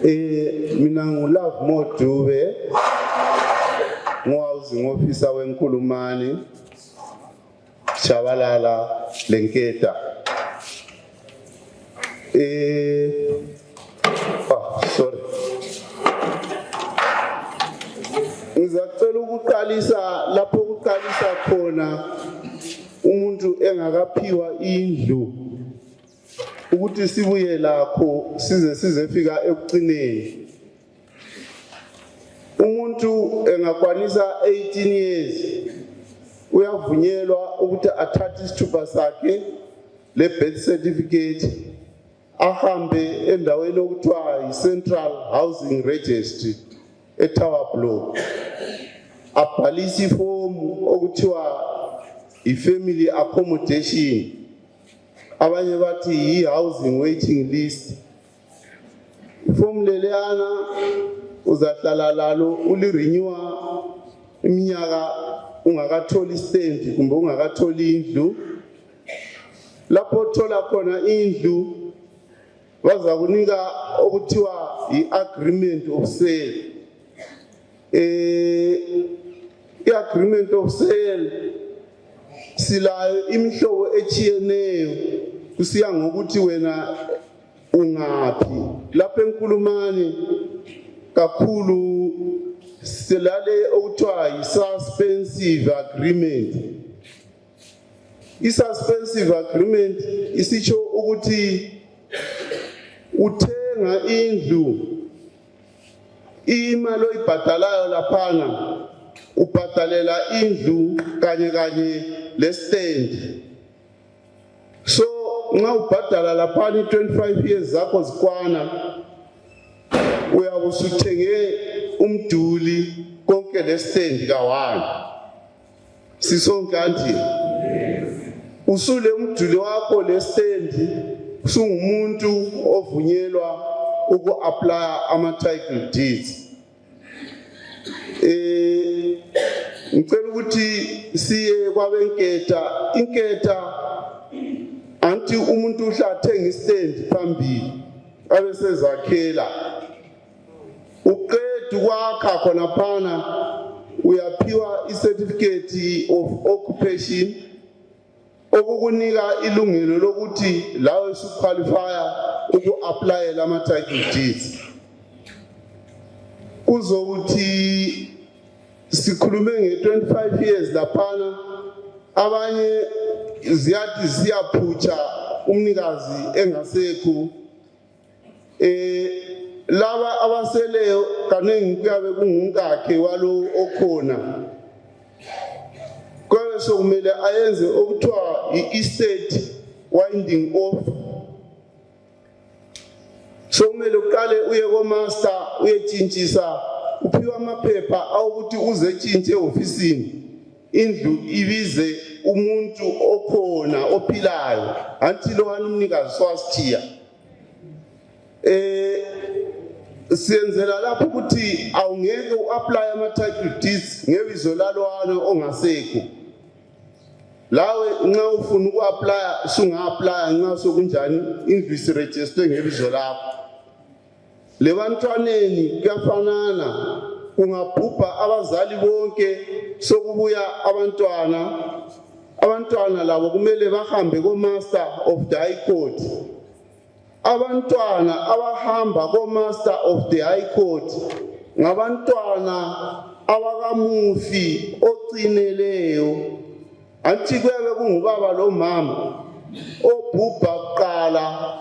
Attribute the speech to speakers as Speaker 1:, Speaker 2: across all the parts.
Speaker 1: Mina nguLove Modube, ngowawuzi ngofisa wenkulumani Shabalala Lenketa. Sorry. Ngizacela ukuqalisa lapho ukuqalisa khona umuntu engakaphiwa indlu ukuthi sibuye lakho size fika ekugcineni. Umuntu engakwanisa 18 years uyavunyelwa ukuthi athathe isithupha sakhe le birth certificate ahambe endaweni okuthiwa yi-Central Housing Registry eTower Block, abhalise ifomu okuthiwa i-family accommodation, abanye bathi yi-housing waiting list. Ifomu leliyana uzahlala lalo ulirenewa iminyaka ungakatholi stand kumbe ungakatholi indlu. Lapho uthola khona indlu baza kunika okuthiwa i-agreement of sale. I-agreement of sale silayo imihlobo echiyeneyo kusiya ngokuthi wena ungaphi. Lapha enkulumani kakhulu silale okuthiwa yi-suspensive agreement. I-suspensive agreement isitsho ukuthi uthenga indlu, imali oyibhadalayo laphana ubhadalela indlu kanye le stand. So nxa ubhadala laphana 25 years zakho zikwana uyabusuthenge umduli konke le stand ka-1. Sisonke kanti usule umduli wakho le stand usungumuntu ovunyelwa uku-apply ama-title deeds. Ngicela ukuthi siye kwabenketa. Inketa anti umuntu uhlathenga istand phambili abe sezakhela. Uqeda ukwakha khona phana uyaphiwa i-certificate of occupation okukunika ilungelo lokuthi lawe usuqualifya uku-applyela ama-title deeds. Kuzokuthi sikhulume nge-25 years laphana, abanye ziyathi ziyaphutsha umnikazi engasekho. Laba abaseleyo kaningi kuyabe kungumkakhe walo okhona. Kwabe sokumele ayenze okuthiwa i-estate winding off. Sokumele uqale uye ko-master uyetshintshisa, uphiwa amaphepha awukuthi uzetshintshe e-ofisini indlu ibize umuntu okhona ophilayo until wani umnikazi swasithiya. Siyenzela lapho ukuthi awungeke u-apply ama-title deeds ngebizo lalwana ongasekho. Lawe nxa ufuna uku-apply sunga-apply nxa sokunjani indlu isiregistrwe ngebizo lakho. Le bantwaneni kuyafanana, kungabhubha abazali bonke sokubuya abantwana labo kumele bahambe ko-Master of the High Court. Abantwana abahamba ko-Master of the High Court ngabantwana abakamufi ocineleyo. Anti kuyabe kungubaba lo mama obhubha kuqala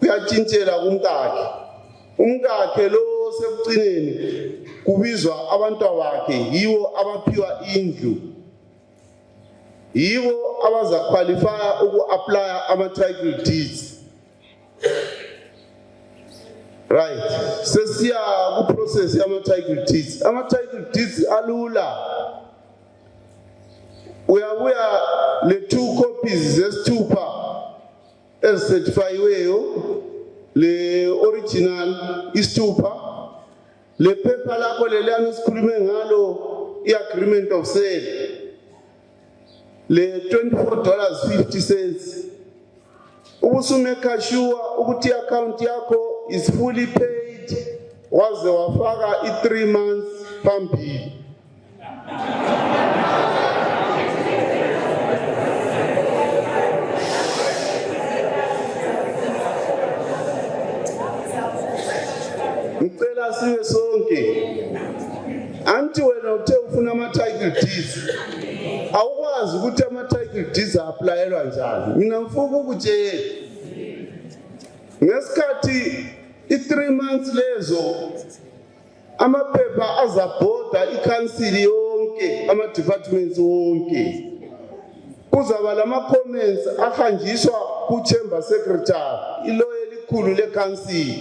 Speaker 1: kuyatshintshela kumkakhe. Umkakhe lo sekugcineni kubizwa abantwabakhe, yiwo abaphiwa indlu, yiwo abazaqualifya uku-apply ama-title deeds. Right, sesiya ku-process yama-title deeds. Ama-title deeds alula. Uyabuya le 2 copies zesithupha ezicertifiyiweyo, le original isithupha, le phepha lakho leliyana esikhulume ngalo i-agreement of sale, le $24.50. Ubusumeka sure ukuthi i-account yakho is fully paid waze wafaka i3 months phambili. Ngicela sibe sonke anti wena uthe ufuna ama-title deeds awukwazi ukuthi ama-title deeds applyelwa njani. Mina ngifuna ukutshela ngesikhathi i3 months lezo amaphepha azabhoda i-council yonke ama-departments wonke kuzaba lama-comments ahanjiswa ku-chamber secretary iloye elikhulu le-council.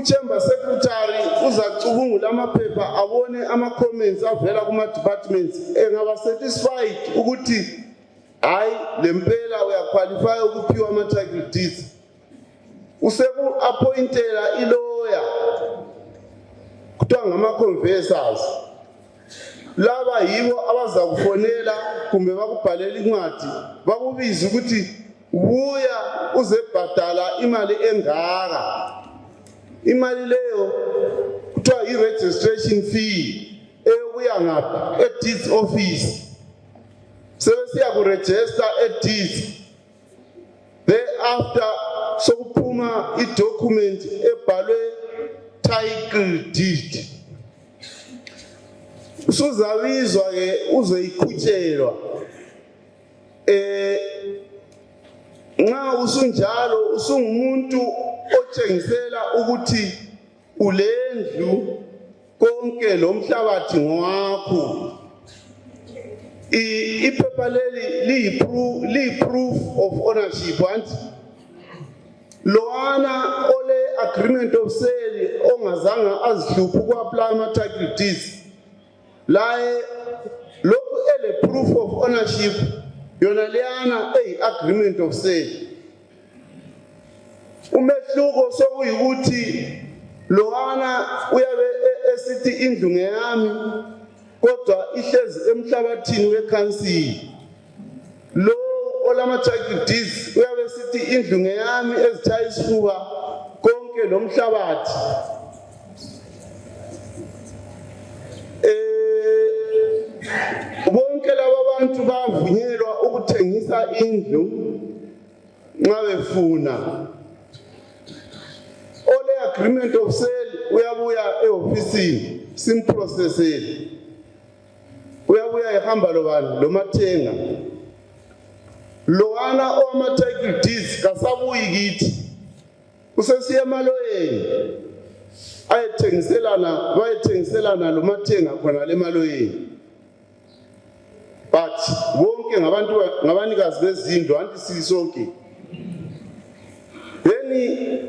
Speaker 1: Chamber secretary uzacubungula amaphepha abone ama-comments avela kuma-departments engaba satisfied ukuthi hayi lempela uyaqualify ukuphiwa ama-title deeds useku-appointela ilawyer kuthiwa ngama-conversors. Laba yibo abaza kufonela kumbe bakubhalela incwadi bakubize ukuthi buya uzebhadala imali engaka. Imali leyo kuthiwa i-registration fee eyokuya ngapha e-deeds office sebesiya kuregister e-deeds. Thereafter sokuphuma i-document ebhalwe title deed. Usuzabizwa-ke uzoyiqhutshelwa. Nxa usunjalo usungumuntu otshengisela ukuthi ulendlu konke lo mhlabathi ngowakho. Iphepha leli liyi-proof of ownership anti lowana ole agreement of sale ongazange azihluphe uku-apply ama-title deeds laye lokhu ele-proof of ownership yona leyana eyi-agreement of sale. Umehluko sokuyikuthi lowana uyabe esithi indlu ngeyami kodwa ihlezi emhlabathini we-council. Lo olama-title deeds uyabe esithi indlu ngeyami ezithaya isifuba konke lo mhlabathi. Bonke laba bantu bavunyelwa ukuthengisa indlu nxa befuna. Ole agreement of sale uyabuya e-ofisini simprocessele. Uyabuya ehamba lobani lomathenga. Lowana owama-title deeds kasabuyi kithi. Usesiya emaloyeni bayethengiselana lomathenga khona lemaloyeni. But bonke ngabanikazi bezindlu anti sisonke. Then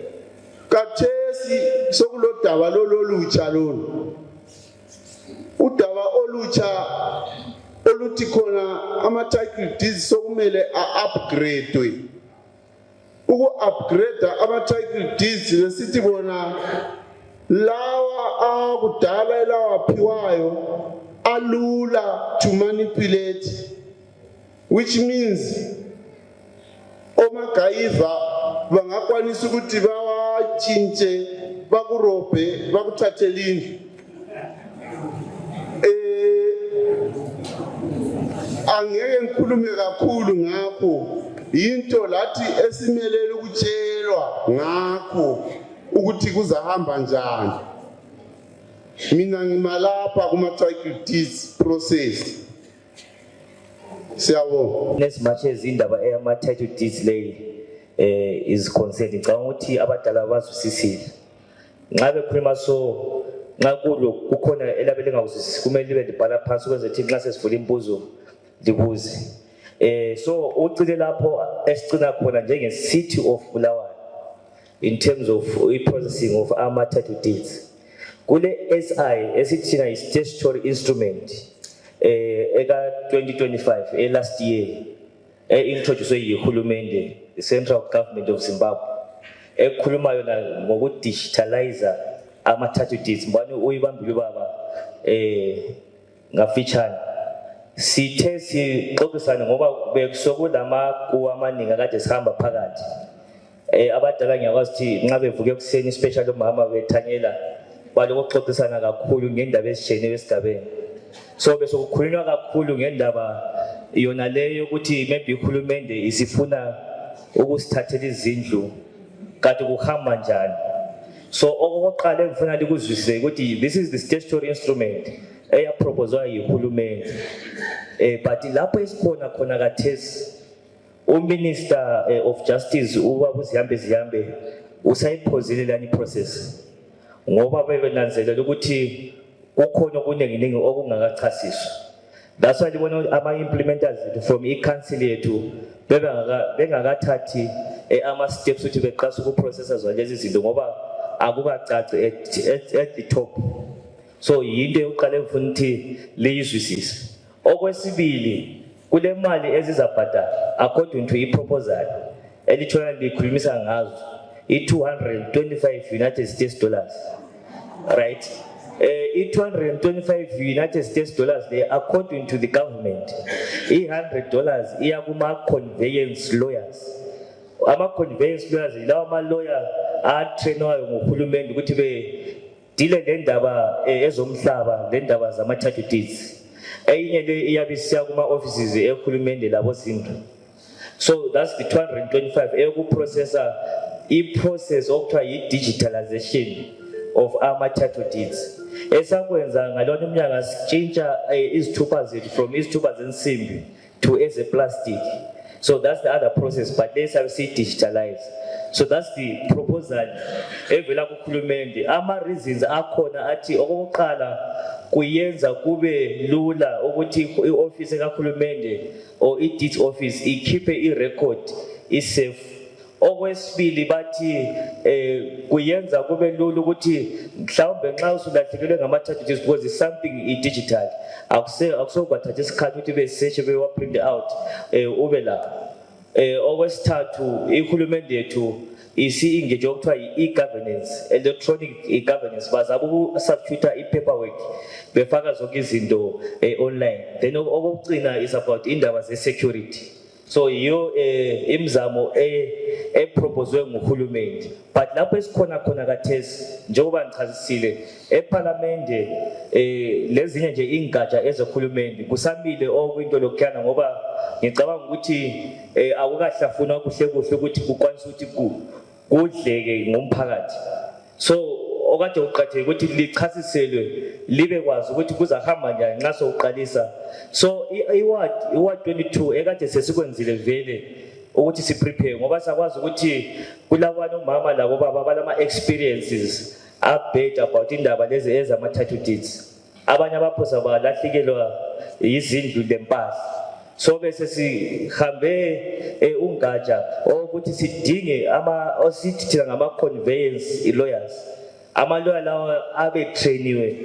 Speaker 1: kathesi sokulodaba lolutsha lolu. Udaba olutsha oluthi khona ama-title deeds sokumele a-upgradewe. Uku-upgrade ama-title deeds lesithi bona lawa akudala elawaphiwayo alula to manipulate, which means omagayiva bangakwanisa ukuthi bawatshintshe bakurobhe bakuthathele indlu. Angeke ngikhulume kakhulu ngakho into lathi esimelele ukutshelwa ngakho ukuthi kuzahamba njani. Mina ngimalapha kuma-title deeds process. Siyabonga.
Speaker 2: As much as indaba eyama-title deeds lady is concerned, ngicabanga ukuthi abadala bazwisisile. Nxa bekhuluma so nxa kukhona elabe lingakuzwisisi kumele libe libhala phansi ukwenzela ukuthi nxa sesivula imbuzo libuze. So ucile lapho esicina khona njenge-City of Bulawayo in terms of processing of ama-title deeds. Kule SI esithina i-statutory instrument eka 2025 last year introduced yihulumende, the Central Government of Zimbabwe, ekhuluma yona ngokudigitalize ama-title deeds. Mbani uyibambile baba ngafitshane sithe sixoxisane ngoba bekusokulamakuwa amaningi akade sihamba phakathi abadala ngiyakwazi ukuthi nxa bevuke ekuseni especially omama bethanyela balokuxoxisana kakhulu ngendaba ezishiyeneyo esigabeni. So bese kukhulunywa kakhulu ngendaba yona leyo ukuthi maybe uhulumende isifuna ukusithathela izindlu kanti kuhamba njani. So okokuqala engifuna likuzwisise ukuthi this is the statutory instrument eyaproposwa yihulumende. But lapho esikhona khona kathesi uMinister of Justice ubaba uZiyambe usayiphozile lani process ngoba bebenanzelela ukuthi kukhona okuningi okungakachasiswa. That's why libona ama-implementers from i-council yethu bengakathathi ama-steps ukuthi beqasa ukuprocessa zona lezi zinto ngoba akukacaci at the top. So yinto yokuqala engifuna ukuthi liyizwisise. Okwesibili, kule mali ezizabhadala according to i-proposal elithola likhulumisa ngazo i-225 United States dollars, right? I-225 United States dollars there, according to the government, $100 iya kuma-conveyance lawyers. Ama-conveyance lawyers yilawo ama-lawyer atrainwayo nguhulumende ukuthi bedile lendaba ezomhlaba lendaba zama-title deeds. Eyinye le iyabe isiya kuma-offices ehulumende labo zindlu. So that's the 225 eyokuprocessa i-process okuthiwa yi-digitalization of ama-title deeds. Esakwenza ngalona umnyaka sitshintsha izithupha zethu from izithupha zensimbi to ezeplastic. So that's the other process, but let's have see digitalized. So that's the proposal evela kuhulumende. Ama-reasons akhona athi okokuqala kuyenza kube lula ukuthi i-office kahulumende or i-deeds office ikhiphe i-record i-safe. Okwesibili bathi kuyenza kube lula ukuthi mhlawumbe nxa usulahlekelwe ngama-title deeds because it's something i-digital akusokwathatha isikhathi ukuthi besearch bewa-print out ube la. Okwesithathu ihulumende yethu isi-engage okuthiwa i-e-governance, electronic e-governance, bazama uku-substitute i-paperwork befaka zonke izinto online. Then okugcina is about indaba ze-security. So yiyo imizamo eproposwe nguhulumende. But lapho esikhona khona kathesi njengoba ngichazisile eParliamente lezinye nje ingatsha ezohulumende kusamile okuyinto lokukhana ngoba ngicabanga ukuthi akukahlafuna kuhle ukuthi kukwanise ukuthi kudleke ngomphakathi. So okade uqatheke ukuthi lichasiselwe libe kwazi ukuthi kuzahamba njani nxa sokuqalisa. So iward 22 ekade sesikwenzile vele ukuthi siprepare ngoba sakwazi ukuthi kulabanye omama labo baba balama experiences abed about indaba lezi ezama-title deeds. Abanye abaphosa balahlekelwa izindlu lempahla. So bese sihambe ungatsha ukuthi sidinge sithi thina ngama-conveyance lawyers. Ama-lawyer lawa abe-trainiwe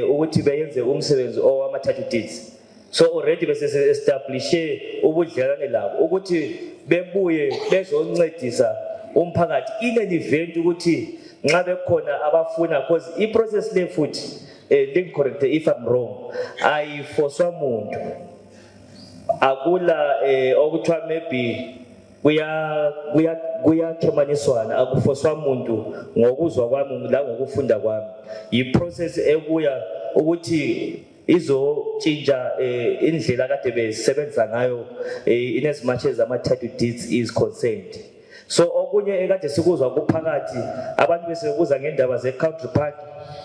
Speaker 2: ukuthi beyenze umsebenzi owama-title deeds. So already bese establishe ubudlelwane labo ukuthi bebuye bezoncedisa umphakathi in an event ukuthi nxa bekhona abafuna because i-process le futhi correct if I'm wrong ayifoswa muntu akula okuthiwa maybe kuyakhemaniswana akufoswa muntu ngokuzwa kwami la ngokufunda kwami yi-process ebuya ukuthi izotshintsha indlela kade besebenza ngayo in as much as ama-title deeds is concerned. So okunye ekade sikuzwa kuphakathi abantu besebuza ngendaba ze-country park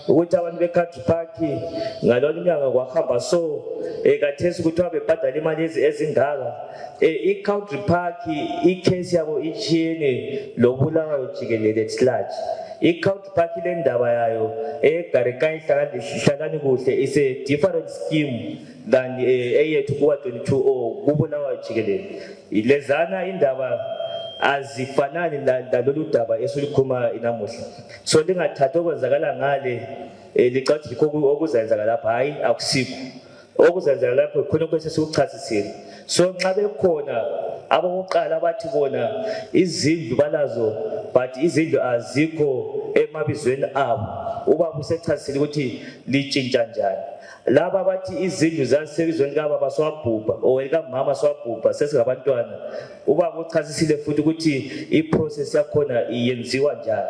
Speaker 2: ukuthi abantu be-country park ngalona umnyaka kwahamba so kathesi kuthiwa bebhadala imali ezingaka. I-country park i-case yabo itshiyene lobulawayo jikelele at large. I-country park le ndaba yayo eGarikani Hlalani Kuhle is a different scheme than eyethu kuwa 22 or kubulawayo jikelele. Lezana indaba azifanani lalolu daba esulikhuluma inamuhla. So lingathatha okwenzakala ngale licathi yikho okuzenzakala lapha hayi akusikho. Okuzenzakala lapho khona kwese sikuchasisile. So nxa bekhona abokuqala bathi bona izindlu balazo but izindlu azikho emabizweni abo ubaba usechasisile ukuthi litshintsha njani. laba bathi izindlu zasebizweni kaba baswabhubha owelika mama swabhubha sesingabantwana ubaba uchasisile futhi ukuthi iprocess yakhona iyenziwa njani.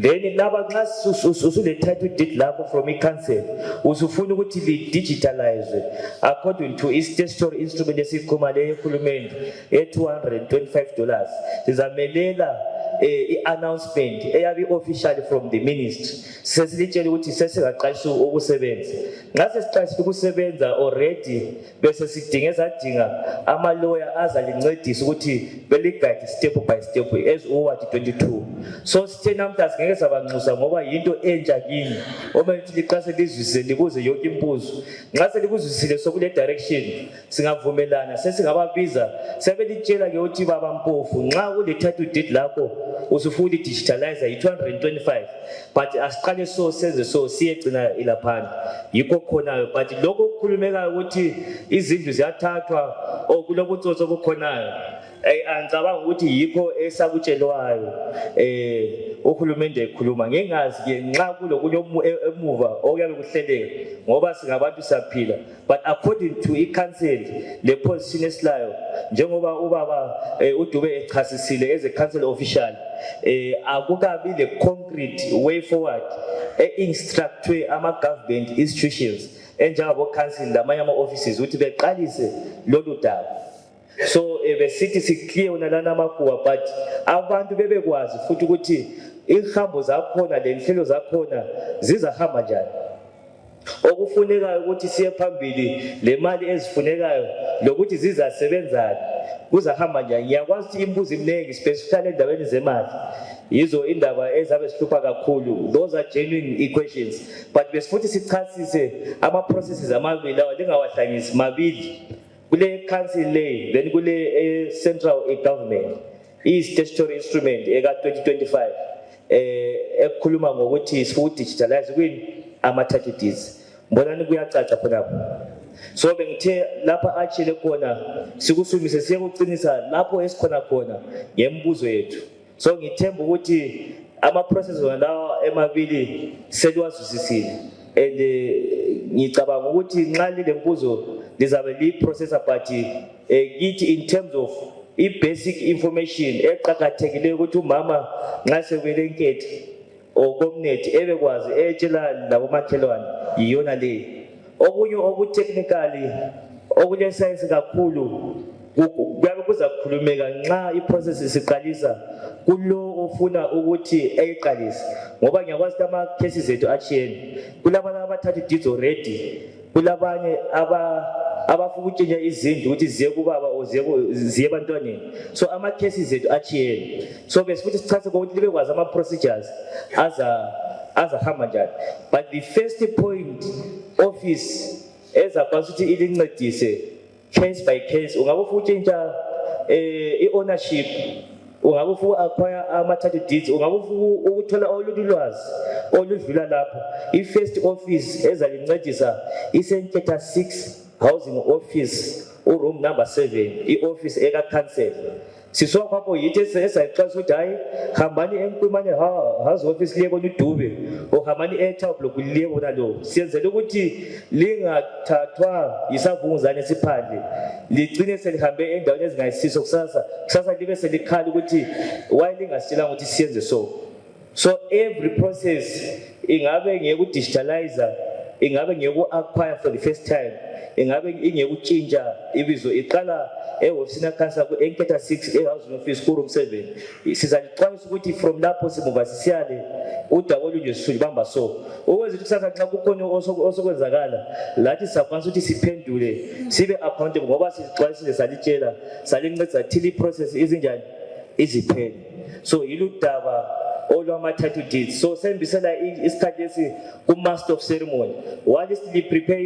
Speaker 2: Then laba nxa usule title deed lakho from i-council usufuna ukuthi li-digitalize according to i-statutory instrument esikhuma le yekhulumende $225 sizamelela i-announcement eyabe officially from the ministry sesilitshela ukuthi sesingaqalisa ukusebenza. Nxa sesiqalisa ukusebenza already bese sidinga ama-lawyer azalincedisa ukuthi beligade step by step as uward 22. So sithe namhla ngeke sabanxusa ngoba yinto entsha kini omele ukuthi liqase lizwisise libuze yonke imbuzo. Nxa selikuzwisisile sokule direction singavumelana sesingababiza sebelitshela ke ukuthi baba Mpofu nxa ule title deed lakho usufuna digitalize i-225 but asiqale so senze so siyegcina ilaphana yikho khona but lokho okukhulumekayo ukuthi izindlu ziyathathwa okulobutsotsi obukhonayo angicabanga ukuthi yikho esakutshelwayo uhulumende ekhuluma ngengazi ke nxa kulokunye emuva okuyabe kuhleleka ngoba singabantu siyaphila but according to i-council le position esilayo njengoba ubaba uDube echasisile as a council official akukabi le concrete way forward instructwe ama-government institutions enjengabo council lamanye ama-offices ukuthi beqalise lolu daba. So besithi sikliye unalana amakuwa but abantu bebekwazi futhi ukuthi izihambo zakhona lenhlelo zakhona zizahamba njani. Okufunekayo ukuthi siye phambili le mali ezifunekayo lokuthi zizasebenzana kuzahamba njani. Ngiyakwazi ukuthi imbuzo iminingi specifically endabeni zemali yizo indaba ezabe sihlupha kakhulu. Those are genuine questions but besifuthi sichasise ama-processes amabili lawa lingawahlangisi mabili kule council le then kule central government i-statutory instrument eka-2025 ekhuluma ngokuthi sifuthi digitalize kwini ama-title deeds. Mbonani kuyacaca khonapho. So bengithe lapha atshele khona sikusumise siye kucinisa lapho esikhona khona ngembuzo yethu. So ngithemba ukuthi ama-process lawa emabili seliwazwisisile and ngicabanga ukuthi nxa lile mbuzo lizabe liyi-processor but kithi in terms of i-basic information eqakathekileyo ukuthi umama nxa sebelenkethe okomnethi ebekwazi etshela labomakhelwane yiyona leyo. Okunye okutechnically okulesayensi kakhulu kuyabe kuzakhulumeka nxa i-process isiqalisa kulo ofuna ukuthi eyiqalise ngoba ngiyakwazi ukuthi ama-cases ethu atshiyene. Kulabanye abathatha deeds already, kulabanye abafuna ukutshintsha izindlu ukuthi ziye kubaba or ziye ebantwaneni. So ama-cases ethu atshiyene. So besifuthi sichase ngokuthi libekwazi ama-procedures azahamba njani. But the first point office ezakwazi ukuthi ilincedise case by case ungabe ufuna utshintsha i-ownership ungabe ufuna acquire ama-title deeds ungabe ufuna ukuthola olunye ulwazi oludlula lapho. I-first office ezalincedisa isenketha 6 housing office room number 7 i-office eka-council. Siswa kwapho yithi esayixolisa ukuthi hayi hambani enkwimane house office liye kona uDube ohambani e-town block liye kona lo. Siyenzela ukuthi lingathathwa yisavunguzane esiphandle ligcine selihambe endaweni ezingayisiso kusasa libe selikhala ukuthi why lingasitshelanga ukuthi siyenze so. So every process ingabe ngekudigitalize ingabe ngeku-acquire for the first time ingabe ingekutshintsha ibizo iqala ehofisini yakhansa enketha 6 ehousing office kuroom 7 sizalixwayisa ukuthi from lapho simuva sisiyale udaba olunje silibamba so ukwenza ukuthi kusasa nxa kukhona osokwenzakala lathi sakwanisa ukuthi siphendule sibe accountable ngoba sizixwayisile salitshela salincedisa till i-process izinjani iziphele. So yiludaba olwama-title deeds. So sembisela isikhathi lesi ku-master of ceremony while li-prepare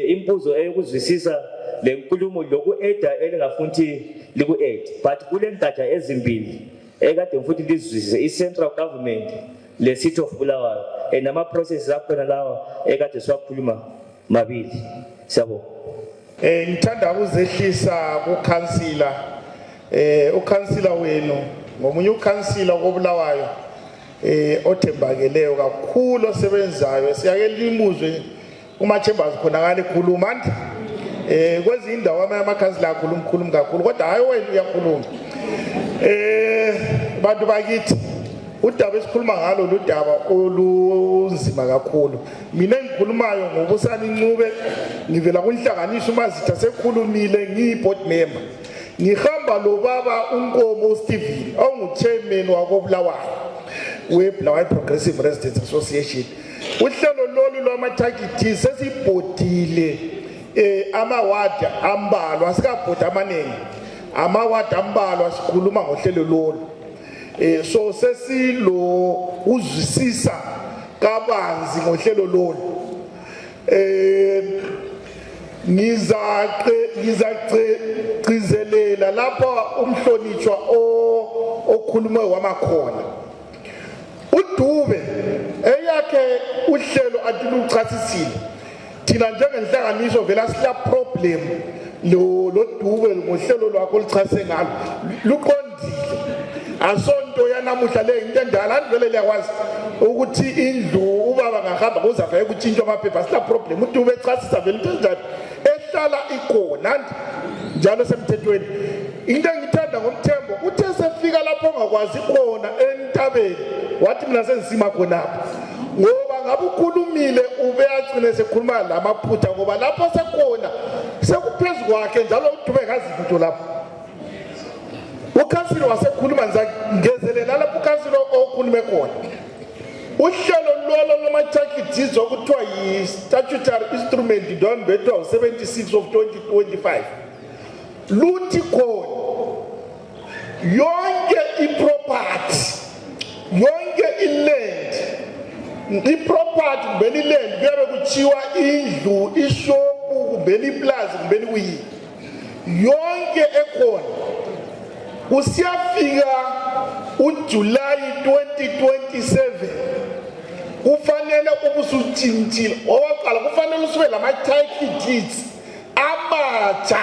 Speaker 2: imbuzo eyokuzwisisa le nkulumo loku-eda elingafuna ukuthi liku-eda but kule ngatsha ezimbili ekade futhi lizwisise i-central government le-city of Bulawayo nama-processes akhona lawa ekade siwakhuluma mabili. Siyabonga.
Speaker 3: Ngithanda ukuzehlisa kukhansila ukhansila wenu ngomunye ukhansila kobulawayo othembakeleyo kakhulu osebenzayo siyake limuzwe kuma chambers khona ngale khuluma nti kwezinye indawo amakhansila akhuluma kakhulu kodwa hayi wena uyakhuluma. Bantu bakithi udaba esikhuluma ngalo ludaba olunzima kakhulu. Mina engikhulumayo ngobusani Ncube ngivela kunhlanganiso umazitha sekhulumile ngiyiboard member. Ngihamba lo baba uNkomo Stephen ongu-chairman wakobulawayo weBulawayo Progressive Residents Association. Uhlelo lolu lwama-targets sesibhodile amawadi ambalwa asikabhodi amaningi. Amawadi ambalwa sikhuluma ngohlelo lolu. So sesilo uzwisisa kabanzi ngohlelo lolu. Ngizagcizelela lapha umhlonishwa okhulume wamakhona. uDube eyakhe uhlelo atiluchasisile. Thina njengenhlanganiso vela sila problem lo Dube ngohlelo lwakho lichase ngalo. Luqondile. Asonto yanamuhla le into endala andivele liyakwazi ukuthi indlu ubaba ngahamba kuzafa ukutshintshwa amaphepha sila problem. uDube echasisa vele into enjalo ehlala ikona njalo semthethweni. Into engithanda ngomthembo uthe sefika lapho ongakwazi khona entabeni wathi mina senzisima khonapha ngoba ngabe ukhulumile ube yagcine sekhuluma lamaphutha ngoba lapho sekhona sekuphezulu kwakhe njalo uDube kazi ukuthi lapho ukhansilo wasekhuluma ngezelela lapho ukhansilo okhulume khona. Uhlelo lolo loma-targets okuthiwa yi-statutory instrument Ndonibhetwa 76 of 2025 luthi khona yonke iproperty yonke iland iproperty kubeni iland kuyabe kuthiwa indlu ishopu kubeni iplaza kubeni kuyini yonke ekhona kusiyafika uJuly 2027 kufanele ubusutshintshile owaqala kufanele usube lama-title deeds amatsha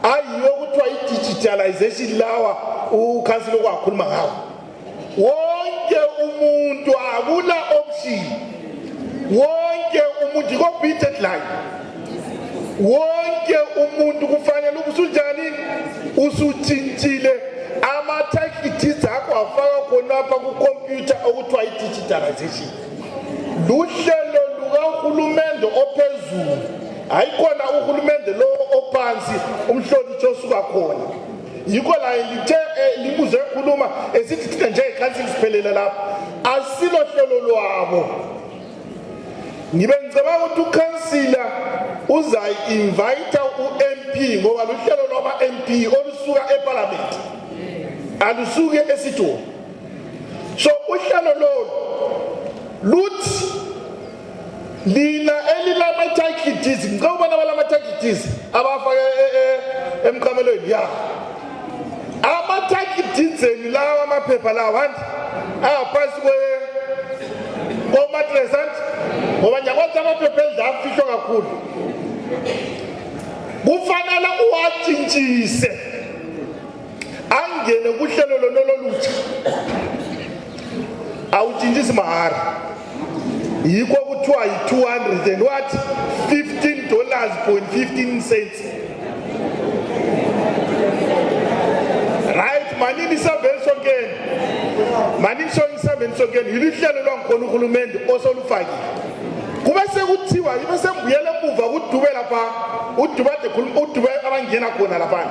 Speaker 3: ayiyo kuthiwa i-digitalization lawa ukhansilo kwakhuluma ngawo. Wonke umuntu akula option. Wonke umuntu iko-bided line. Wonke umuntu kufanele ubusunjani usutshintshile ama-title deeds akho afaka khonapha ku-computer okuthiwa i-digitalization. Luhlelo lukahulumende ophezulu hayikhona uhulumende lo ophansi umhlonishwa osuka khona. Yikho la lithe libuze ekhuluma esithi thina njengekhansili siphelele lapho asilo hlelo lwabo. Ngibe ngicabanga ukuthi ukhansila uzayi-invite u-MP ngoba luhlelo lwama-MP olusuka eParliament alusuke esitolo. So uhlelo lolu luthi lina elilama-title deeds ngicabanga ubona balama-title deeds abafake emqamelweni ya ama-title deeds eni lawa amaphepha lawa anti aphansi komatresanti ngoba nyakwathi amaphepha endla afihlwa kakhulu kufanele uwatshintshise angene kuhlelo lolutsha awutshintshisi mahara. Yikho kuthiwa yi-200 and what? $15.15. Right, manini sabeni songeni. Manini sabeni songeni. Yilihlelo lwangikhona uhulumende osolufakile. Kube sekuthiwa yibe sembuyele emuva kuDube lapha. uDube abangena khona lapha.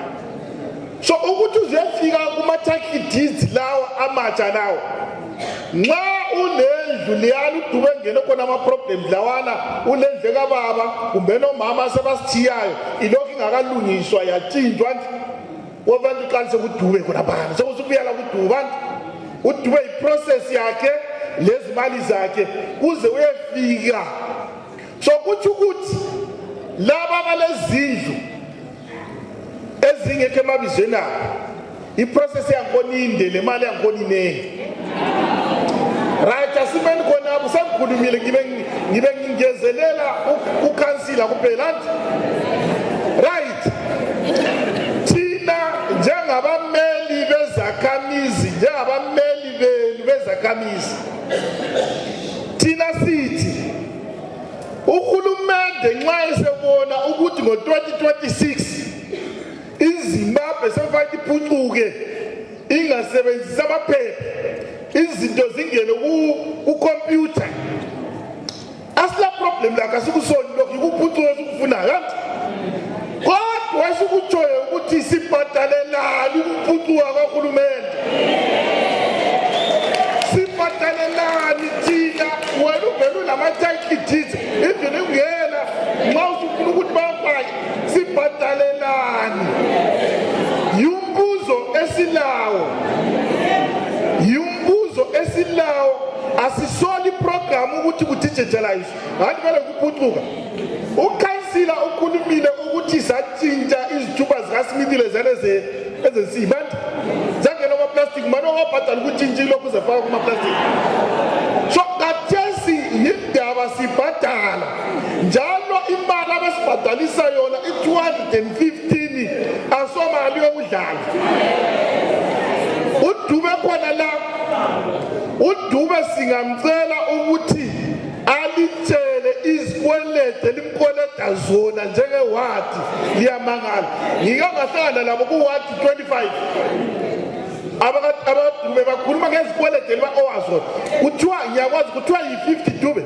Speaker 3: So ukuthi uzefika kuma-title deeds lawa amatsha lawo. Nxa unendlu liyana uDube ngene khona ama-problems lawana unendle kababa kumbe nomama sebasithiyayo ilokhu ingakalungiswa yatshintshwa nje wabantu qala sekuDube khonaphana sekusubuyela kuDube uDube iprocess yakhe lezimali zakhe kuze uyefika. So kuthi ukuthi laba balezindlu ezingekho emabizweni abo iprocess yakhona inde le mali yakhona inengi. Right, asimeni khona abo sengikhulumile ngibe ngingezelela ukhansila kuphela nje. Right, thina njengabameli bezakhamizi njengabameli benu bezakhamizi thina sithi Uhulumende nxa esebona ukuthi ngo-2026 iZimbabwe sefaka iphucuke ingasebenzisa amaphepha izinto zingene ku-computer asila problem la kasikusoni lokhu ikuphucuka esikufunayo kanti kodwa esikutshoyo ukuthi sibhadalelani ukuphucuka kahulumende sibhadalelani thina wena uvele unama-title deeds even ungena nxa usufuna ukuthi bafake sibhadalelani yumbuzo esilawo asisoli program ukuthi kudigitalize ngathi vele kuphucuka ukhansila ukhulumile ukuthi satshintsha izithuba zikaSmith lezana ezensimbi zangena kwaplastic manje wabhadala ukutshintsha lokhu zefaka kumaplastic so kathesi yindaba sibhadala njalo imali abasibhadalisa yona i-215 asomali yokudlala uDube khona la uDube singamcela ukuthi alitshele izikwelede limkoleda zona njengewadi liyamangala ngikangahlanganela labo kuwadi 25 abaDube bakhuluma ngezikwelede liba-owazona kuthiwa ngiyakwazi kuthiwa yi-50 Dube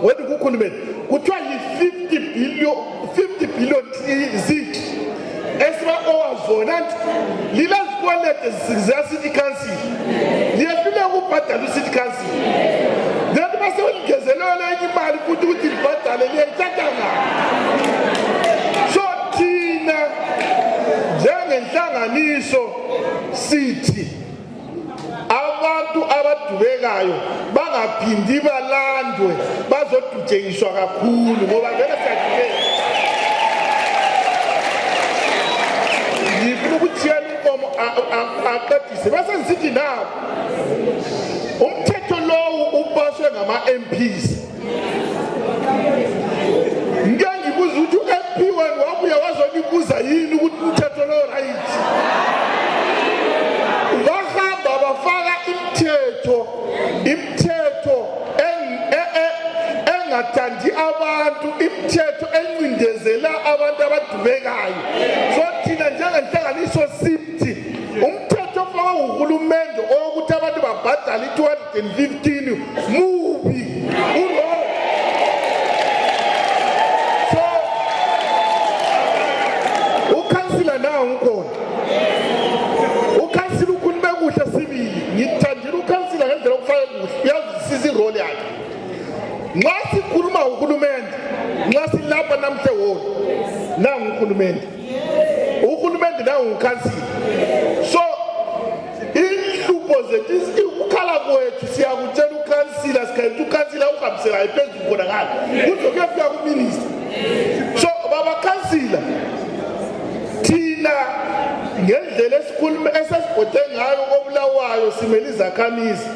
Speaker 3: wena kukhulumeni kuthiwa yi-50 billion ziki esiba-owazona nti lila zikwelede zika-city council liyehluleka ukubhadala u-city council then baselingezelele enye imali futhi ukuthi libhadale liyayithatha ngaphi so thina njengenhlanganiso sithi abantu abadubekayo bangaphindi balandwe bazodutshengiswa kakhulu ngoba vele siyadubeka ngifuna ukuthiyana inkomo aqedise bese ngisithi nawo umthetho lowu upaswe ngama-MPs ngike ngibuza ukuthi u-MP wenu wabuya wazonibuza yini ukuthi umthetho lowo right bahamba bafaka imithetho engathandi abantu imithetho encindezela abantu abadubekayo so thina njengenhlanganiso sithi umthetho ofakwa nguhulumende owokuthi abantu babhadale i-215 mubi uwrong so ukhansila nawo ukhona ukhansila ukhulume kuhle sibili ngithandile ukhansila ngendlela okufake kuhle uyazwisisa irole yakhe nxa sikhuluma uhulumende nxa silapha namhle wona nangu uhulumende nangu ukhansila so inhlupho zethu ukukhala kwethu siyakutshela ukhansila sikhayithi ukhansila uhambiselayo phezulu khonakala kuzokuyafika kuminista so babakhansila thina ngendlela esesibhode ngayo kobulawayo simele izakhamizi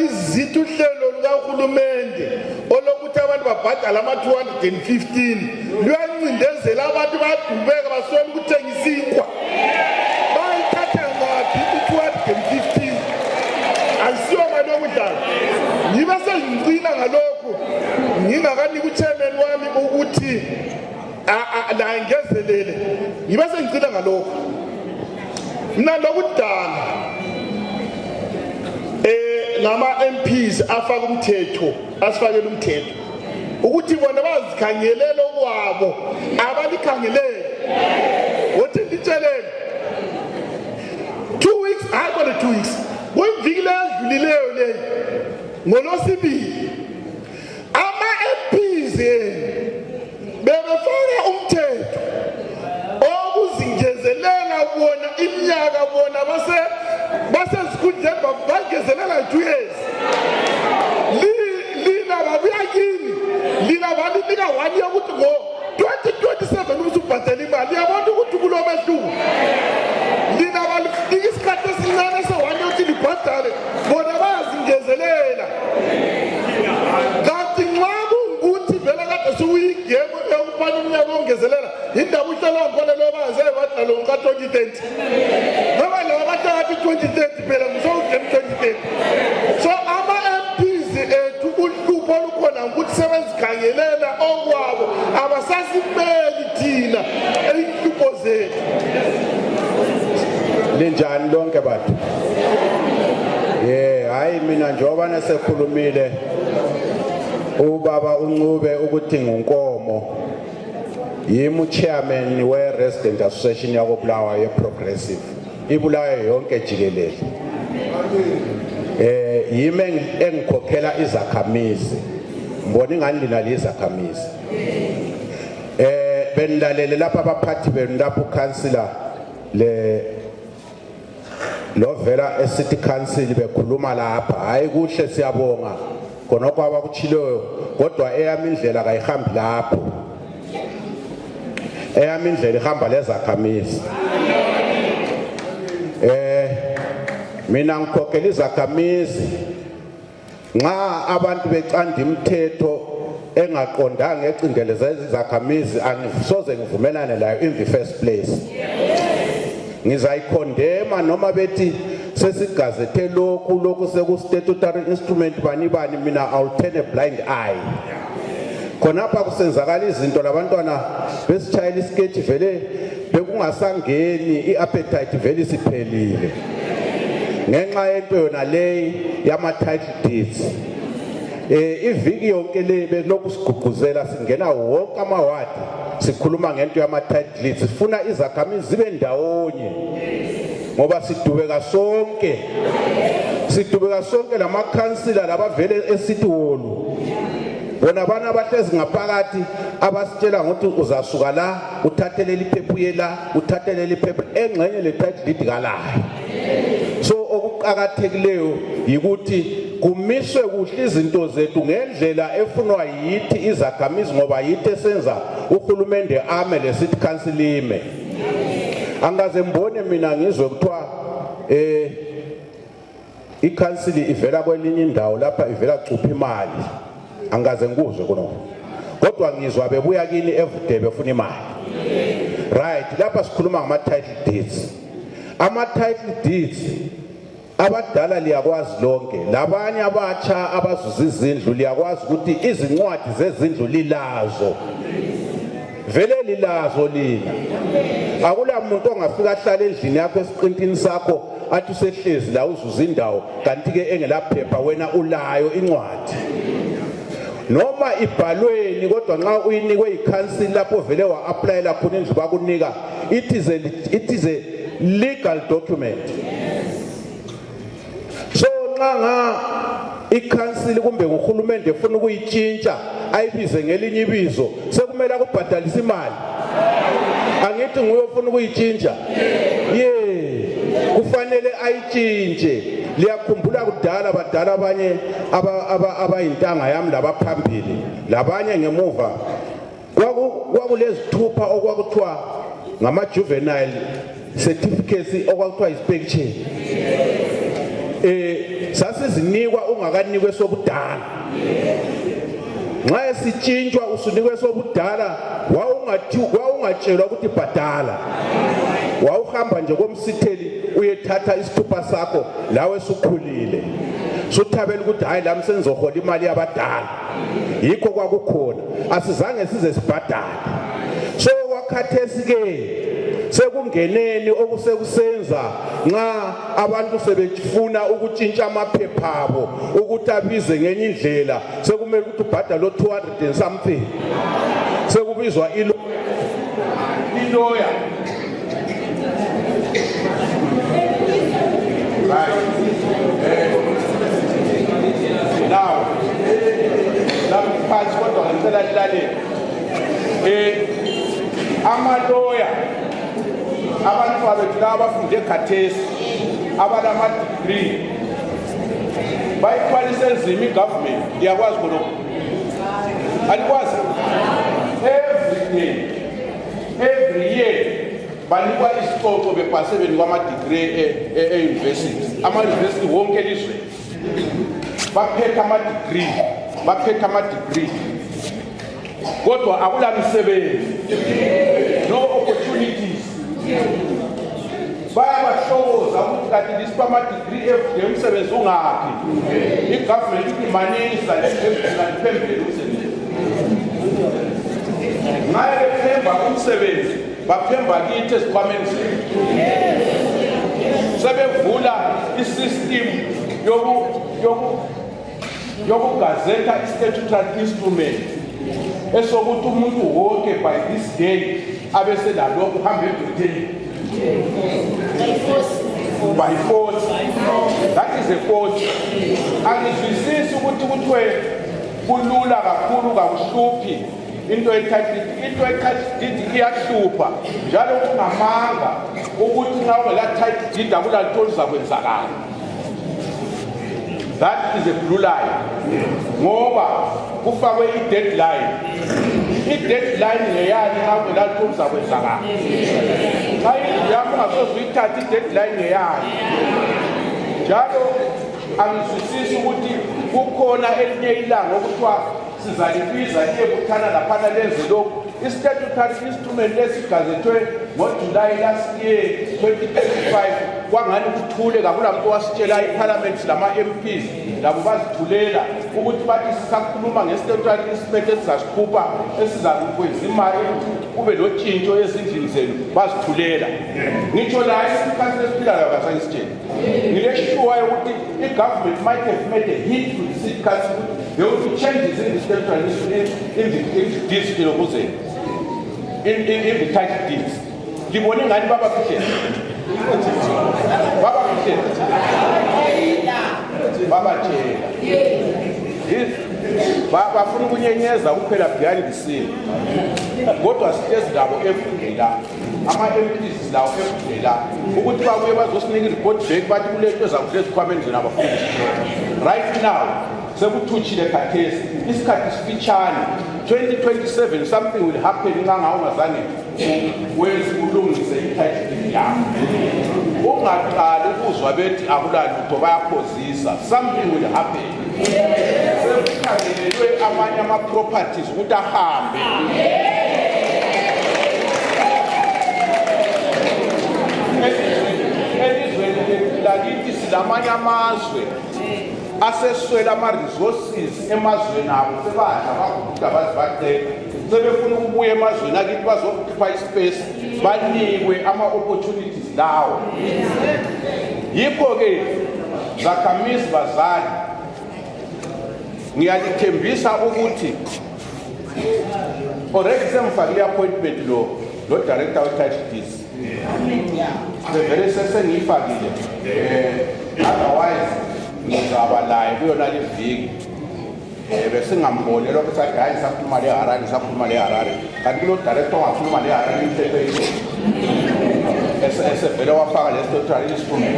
Speaker 3: zithi uhlelo lukahulumende olokuthi abantu babhadala ama-215 luyancindezela abantu badubeka baswela ukuthengisa inkwa bayithatha ngaphi i-215 ayisiyo mali yokudlala ngibe sengicina ngalokhu ngingakanika uchairman wami ukuthi la ngezelele ngibe sengicina ngalokhu mina lokudala ngama-MPs afaka umthetho asifakele umthetho ukuthi bona bazikhangelele okwabo abalikhangelele wothi litshelele 2 weeks hayi kona 2 weeks kuyiviki ledlulileyo leyo ngolosibili ama-MPs bebefaka umthetho okuzingezelela bona iminyaka bona basesikhundleni bangezelela 2 years lina babuya kini lina balinika 1 year ukuthi ngo-2027 usubhadela imali yabona ukuthi kulomehluko lina balinika isikhathi esincane se-1 year ukuthi libhadale bona bayazingezelela kanti nxa kungukuthi vele kade sukuyigemu yokufana umnyaka ongezelela yindaba uhlala ngkhona lo bazebadalo ngo-ka-2030 ngoba laba bahlakathi 2030 phela ngisowugemu 2030 so ama-MPs ethu uhlupho olukhona ukuthi sebenzikhangela singamameli thina eyinhlupho zethu.
Speaker 4: Linjani lonke bathu? Hayi mina njengoba nesekhulumile ubaba uNcube ukuthi ngunkomo. Yimi chairman we Resident Association yakobulawa ye Progressive. Ibulawa yonke jikelele. Yimi engikhokhela izakhamizi. Mbona ingani lina lizakhamizi. Benilalele lapha abaphathi benu lapho councillor lo vela city council bekhuluma lapha. Hayi kuhle siyabonga. Khonokho abakuchileyo kodwa eyami indlela kayihambi lapho. Eyami indlela ihamba lezakhamizi. Mina ngikhokhela izakhamizi. Nxa abantu becanda imithetho engaqondanga ecindeleza izakhamizi angisoze ngivumelane layo in the first place. Ngizayikhondema noma bethi sesigazethe lokhu seku statutory instrument bani mina I'll turn a blind eye. Khonapha kusenzakala izinto labantwana besitshayela isketch vele bekungasangeni iappetite vele siphelile. Ngenxa yento yona le yama title deeds. Iviki yonke le beloku sigqugquzela singena wonke amawadi sikhuluma ngento yama title deeds. Sifuna izakhamizi zibe ndawonye. Ngoba sidubeka sonke lama councillor labavele eCity Hall. Bona bana abahlezi ngaphakathi abasitshela ngokuthi uzasuka la uthathele liphepha uyela uthathele liphepha engxenye le title deed kalayo. So okuqhakathekileyo yikuthi kumiswe kuhle izinto zethu ngendlela efunwa yithi izakhamizi ngoba yithi esenza uhulumende ame le city council ime. Angaze mbone mina ngizwe kuthiwa i-council ivela kwelinye indawo lapha ivela cupha imali. Angaze ngikuzwe khona. Kodwa ngizwa bebuya kini everyday befuna imali. Right, lapha sikhuluma ngama title deeds. Ama title deeds abadala liyakwazi lonke. Labanye abatsha abazuza izindlu liyakwazi ukuthi izincwadi zezindlu lilazo. Vele lilazo lina. Akula muntu ongafika ahlala endlini yakho esiqintini sakho athi usehlezi la uzuza indawo kanti ke engelaphepha wena ulayo incwadi. Noma ibhalweni kodwa nxa uyinikwe i-council lapho vele wa-applyela khona indlu bakunika it is a legal document. So nxa i-council kumbe nguhulumende efuna ukuyitshintsha ayibize ngelinye ibizo sekumele akubhadalise imali. Angithi nguye ofuna ukuyitshintsha. Kufanele ayitshintshe. Liyakhumbula kudala badala abanye abayintanga yami labaphambili labanye ngemuva kwakulezithupha okwakuthiwa ngama juvenile certificates okwakuthiwa inspection. Sasizinikwa ungakanikwe sobudala. Nxa esitshintshwa usunikwe sobudala wawungatshelwa ukuthi bhadala. Wawuhamba nje komsitheli uyethatha isithupha sakho lawe sukhulile. Suthabela ukuthi hayi la msenzohola imali yabadala. Yikho kwakukhona. Asizange size sibhadale. So wakhathesi ke sekungeneni okusekusenza nxa abantu sebefuna ukutshintsha amaphepha abo ukuthi abize ngenye indlela sekumele ukuthi ubhadale 200 and something. Sekubizwa iloya. Right. Now, phansi kodwa ngicela lilalele. Amaloya abantu babethu laba abafunde khathesi abalama degree bayikhwalise nzima igovernment iyakwazi khona. Alikwazi every year banikwa isicoco bepase benikwa ama degree e-university. Ama-university wonke elizwe baphethe ama degree kodwa akula misebenzi, no opportunities. Bayabahlokoza ukuthi kanti lisipha ama-degree everyday umsebenzi ungaphi. I-government ithi manisa phembele umsebenzi. ngaye bethemba umsebenzi baphemba kithi esikhwameni sethu sebevula isystem yokugazeta i-statutory instrument esokuthi umuntu wonke by this day abese nalokhu uhambe edoteni by force. That is a force. Angizwisisi ukuthi kuthiwe kulula kakhulu kakuhluphi into etitle deed iyahlupha njalo kungamanga ukuthi ngawe la title deed akulalutho lizakwenzakala. That is a blue line. Ngoba kufakwe i-deadline. I-deadline ngeyani ngawe lalutho lizakwenzakala. Xa indlu yakho ungasoze uyithathe i-deadline ngeyani. Njalo angizwisisi ukuthi kukhona elinye ilanga okuthiwa sizalibiza liyebuthana laphana lenze lokhu. I-statutory instrument lesigazethwe ngoJulayi last year 2025 kwangani kuthule kakulamuntu wasitshela iParliament lama-MPs labo bazithulela ukuthi bathi sisakhuluma nge-statutory instrument esizasikhupha esizakwenza imali kube notshintsho ezindlini zenu bazithulela. Ngitsho la isikhathi esiphilayo kasayisitshela ngileshuwa yokuthi i-government might have made a hit to the city council. There will be changes in the statutory instrument in the deeds in the title deeds. Libone ngani baba fihle baba tshela bafuna ukunyenyeza kuphela behind the scene kodwa sitezi labo efundela ama-MPs lawo efundela ukuthi babuye bazosinika i-report back bathi kulento ezakuhle ezikhwameni zona abafundi. Right now sekuthutshile khathesi isikhathi sifitshane 2027 something will happen ngangawo ungazange wenze ulungise i-title deed yakho. Ungaqali ukuzwa bethi akulalutho bayaphozisa. Something will happen. Sekukhangelelwe amanye ama-properties ukuthi ahambe. Elizweni lakithi silamanye amazwe aseswela ama-resources emazweni abo sebadla bakuthi abazibaqeda sebefuna ukubuya emazweni akithi bazokhipha ispace banikwe ama-opportunities lawo. Yikho-ke zakhamizi bazali ngiyalithembisa ukuthi already semfakile appointment lo director we-title deeds vele sesengiyifakile otherwise ngizaba laye kuyona le viki besingambonelwa ukuthi hayi sakhuluma le Harare kanti kulo director ongakhuluma le Harare imthetho esevele wafaka le statutory instrument.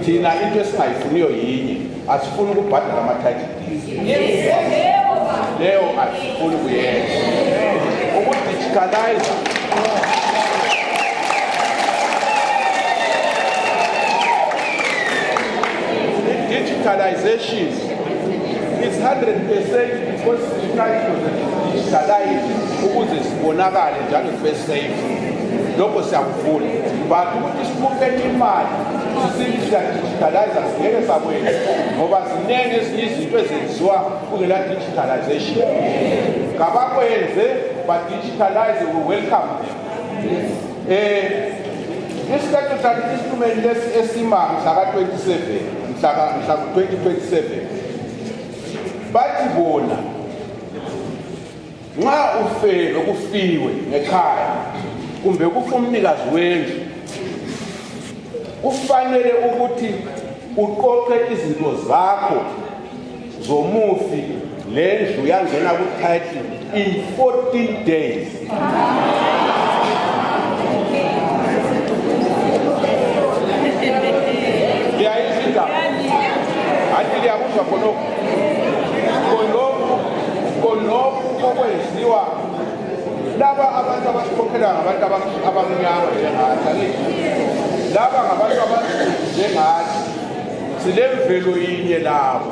Speaker 4: Thina into esingayifuniyo yinye asifuni ukubhadala ama-title deeds leyo asifuni kuyenza ukudigitalize digitalization is 100% because digitalize ukuze sibonakale njalo sibe safe. Lokho siyakufuna but ukuthi sikhuphe imali sisigitalize singeke sakwenza ngoba ziningi ezinye izinto ezenziwa kungela digitalization. Kabakwenze ba-digitalize we welcome them. Statutory instrument esimanga mhlaka 2027 bathi bona nxa ufelo kufiwe ngekhaya kumbe kufa umnikazi wendlu kufanele ukuthi uqoqe izinto zakho zomufi lendlu yangena ku-title in 14 days. Anti liyakuzwa khonokhu kokwenziwa laba abantu abasikhokhela ngabantu abamnyama njengathi laba ngabantu njengathi silemvelo yinye labo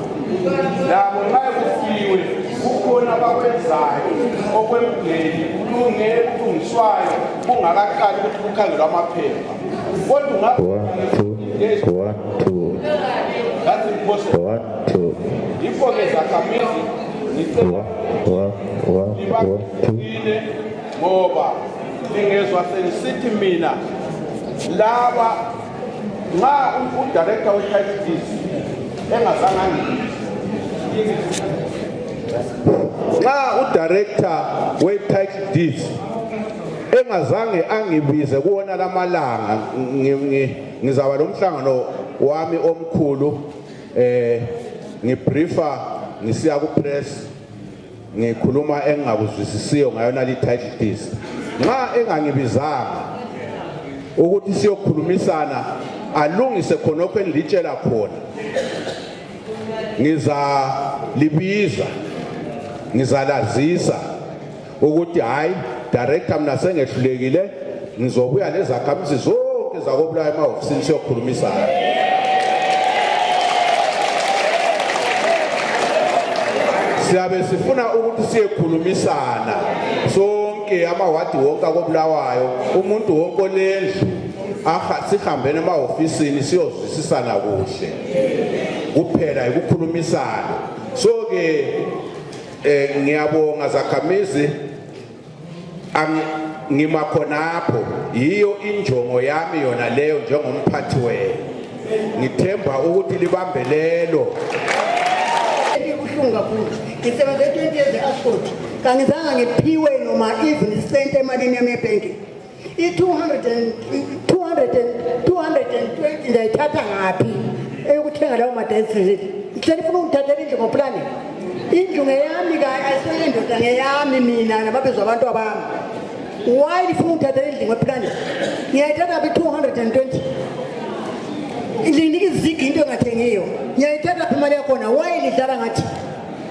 Speaker 4: nxa kufiwe kukhona abakwenzayo okwemgeni kulungiswayo kungakaqali ukuthi kukhangelwa amaphepha kodwa that's impossible. Yikho-ke zakhamizi ngicela ngoba ngingezwa senisithi mina laba nxa udirector we-title deeds engazange nxa udirector we-title deeds engazange angibize kuwona lamalanga ngizaba lomhlangano wami omkhulu ngibriefa ngisiya ku-press ngikhuluma engingakuzwisisiyo ngayona li-title deeds nxa engangibizanga ukuthi siyokhulumisana alungise khonokho engilitshela khona ngizalibiza ngizalazisa ukuthi hayi director mina sengehlulekile ngizobuya lezakhamisi zonke zakobulawa emahofisini siyokhulumisana siyabe sifuna ukuthi siyekhulumisana sonke amawadi wonke akobulawayo umuntu wonke olendlu sihambene emahofisini siyozwisisana kuhle kuphela ukukhulumisana so ke ngiyabonga zakhamizi ngimakhonapho yiyo injongo yami yona leyo njengomphathi wenu ngithemba ukuthi libambelelo
Speaker 5: ibuhlungu kakhulu ngisebenze 20 years e-Ascot kangizange ngiphiwe noma even cent emalini yami ebhenki i-220 ndayithatha ngaphi eyokuthenga lawo madayisiri ngihleli funa ungithathela indlu ngoplane indlu ngeyami ayiseyendoda ngeyami mina nababezwa abantu abami why lifuna ungithathela indlu ngoplane ngiyayithatha bi-220 linika izigi into engathengiyo ngiyayithatha phi imali yakhona why lidlala ngathi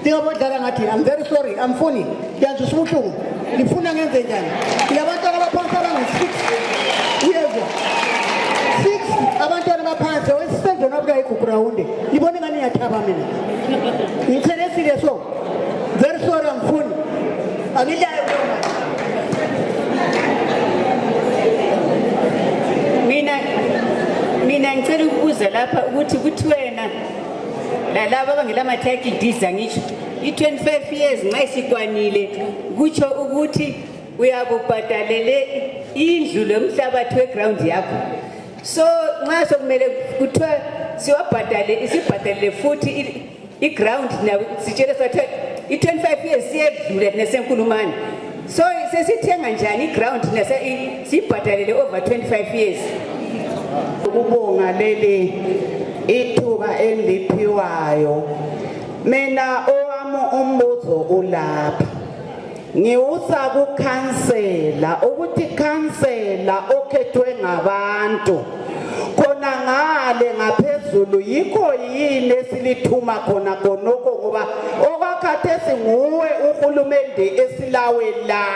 Speaker 5: lingabodlala ngathi I'm very sorry amfuni ngiyazwisa ubuhlungu lifuna ngenze njani ngiyabantwana abaphansi abangu-6 uyezwa 6 abantwana abaphansi wesisendlona buka igugrawunde libone ngani ngiyathaba mina ngithelesile so very sorry amfuni angilayo
Speaker 6: mina ngicela ukubuza lapha ukuthi wena lalabo abangelama title deeds angisho i-25 years nxa isikwanile kutsho ukuthi uyabubhadalele indlu lomhlabathi weground yakho so nxa sokumele kuthiwa sibhadalele futhi iground sitshele sathi i-25 years siyedlula nesenkulumane so sesithenga njani iground siyibhadalele over 25 years
Speaker 7: ukubonga leli ithuba endiphiwayo mina owami umbuzo ulapha ngiwusa kukhansela ukuthi khansela okhethwe ngabantu khona ngale ngaphezulu yikho yini esilithuma khona khonoko ngoba okwakhathesi nguwe uhulumende esilawe la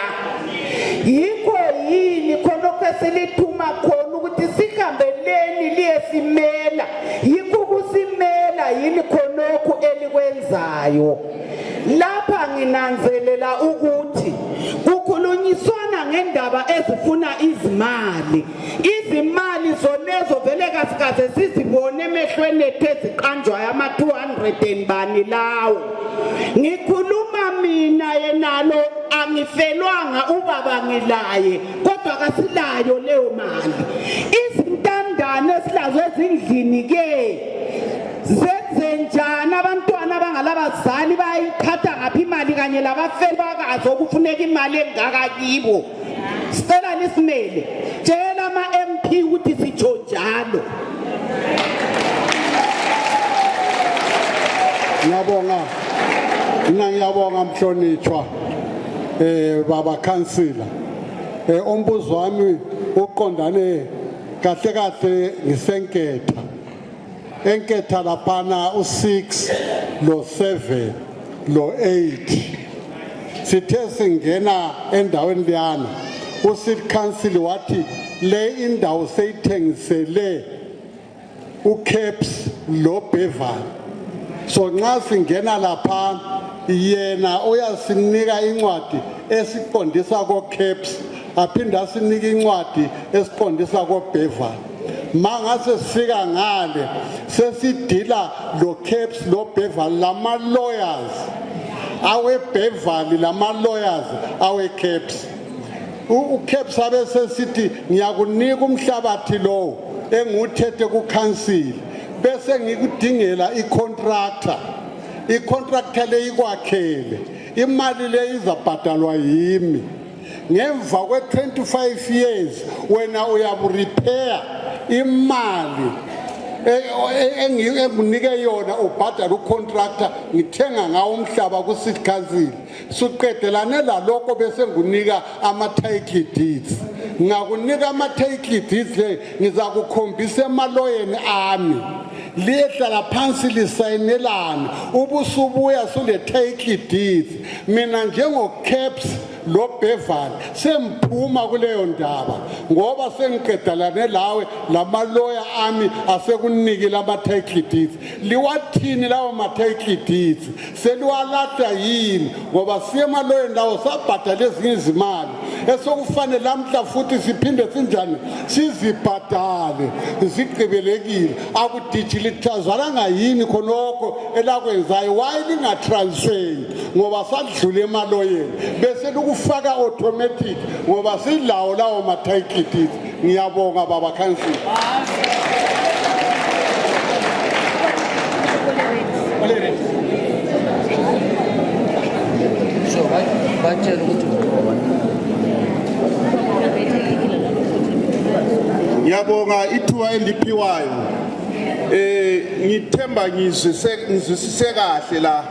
Speaker 7: yikho yini khonoko esilithuma khona ukuthi sihambeleni liyesimela yikho kusimela yini khonoko elikwenzayo lapha nginanzelela ukuthi kukhulunyiswana ngendaba ezifuna izimali zonezo vele kasikaze sizibone emehlweni ethu eziqanjwayo ama-200 bani lawo ngikhuluma mina yenalo angifelwanga ubaba ngilaye kodwa kasilayo leyo mali izintandane esilazo ezindlini ke zenze njani abantwana abangalabazali bayithatha ngaphi imali kanye labafeli bakazo okufuneka imali engaka kibo sicela nisimele tshela ama-MP ukuthi sitsho njalo
Speaker 8: ngiyabonga mhlonitshwa baba councillor umbuzo wami uqondane kahle kahle ngisenketha enketha laphana u6 lo 7 lo 8 sithe singena endaweni liyana ucity council wathi le indawo seyithengisele uCaps lo Bevan so nxa singena lapha yena uyasinika incwadi esiqondisa koCaps aphinda sinika incwadi esiqondisa koBevan mangase sifika ngale sesidila lo Caps lo Bevan lama lawyers awe Bevan lama lawyers awe Caps uCaps abesesithi ngiyakunika umhlabathi lo enguthethe kuCouncil bese ngikudingela icontractor le ikwakhele imali le izabhadalwa yimi ngemva kwe25 years wena uyaburepair imali enginike yona ubhadala ucontractor ngithenga ngawo umhlaba kuCity Council suqedelane lalokho bese ngunika ama-title deeds ngakunika ama-title deeds le ngizakukhombisa emaloyeni ami liyehlala phansi lisayinelana ubusubuya sule title deeds mina njengoCaps lo Bevan semphuma kuleyo ndaba ngoba sengiqedalane lawe lamaloya ami asekunikile ama-title deeds liwathini lawo ma-title deeds seliwalahla yini ngoba siye emaloyeni lawo sabhadala ezinye izimali esokufanele lamhla futhi siphinde sinjani sizibhadale zigqibelekile akudijilithazalanga yini khonokho elakwenzayo waye lingatransferi ngoba sadlule emaloyeni bese faka automatic ngoba silawo lawo ma-title deeds ngiyabonga baba Council
Speaker 1: ngiyabonga ithuba endiphiwayo ngithemba ngizwisise kahle la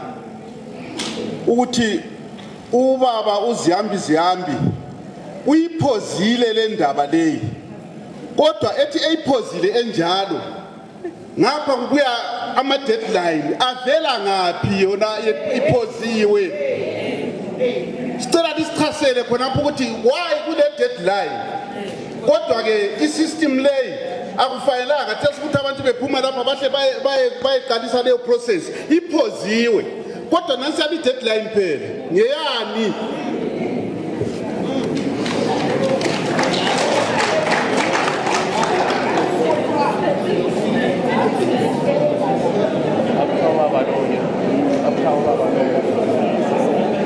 Speaker 1: ukuthi ubaba uZiyambi uyiphozile le ndaba leyi kodwa ethi eyiphozile enjalo ngapha kubuya ama deadline avela ngapi yona iphoziwe sicela lisichasele khonapho ukuthi why kule deadline kodwa ke isystem leyi akufanelanga thesi ukuthi abantu bephuma lapha bahle bayeqalisa leyo process iphoziwe kodwa nansi yabi deadline phela ngeyani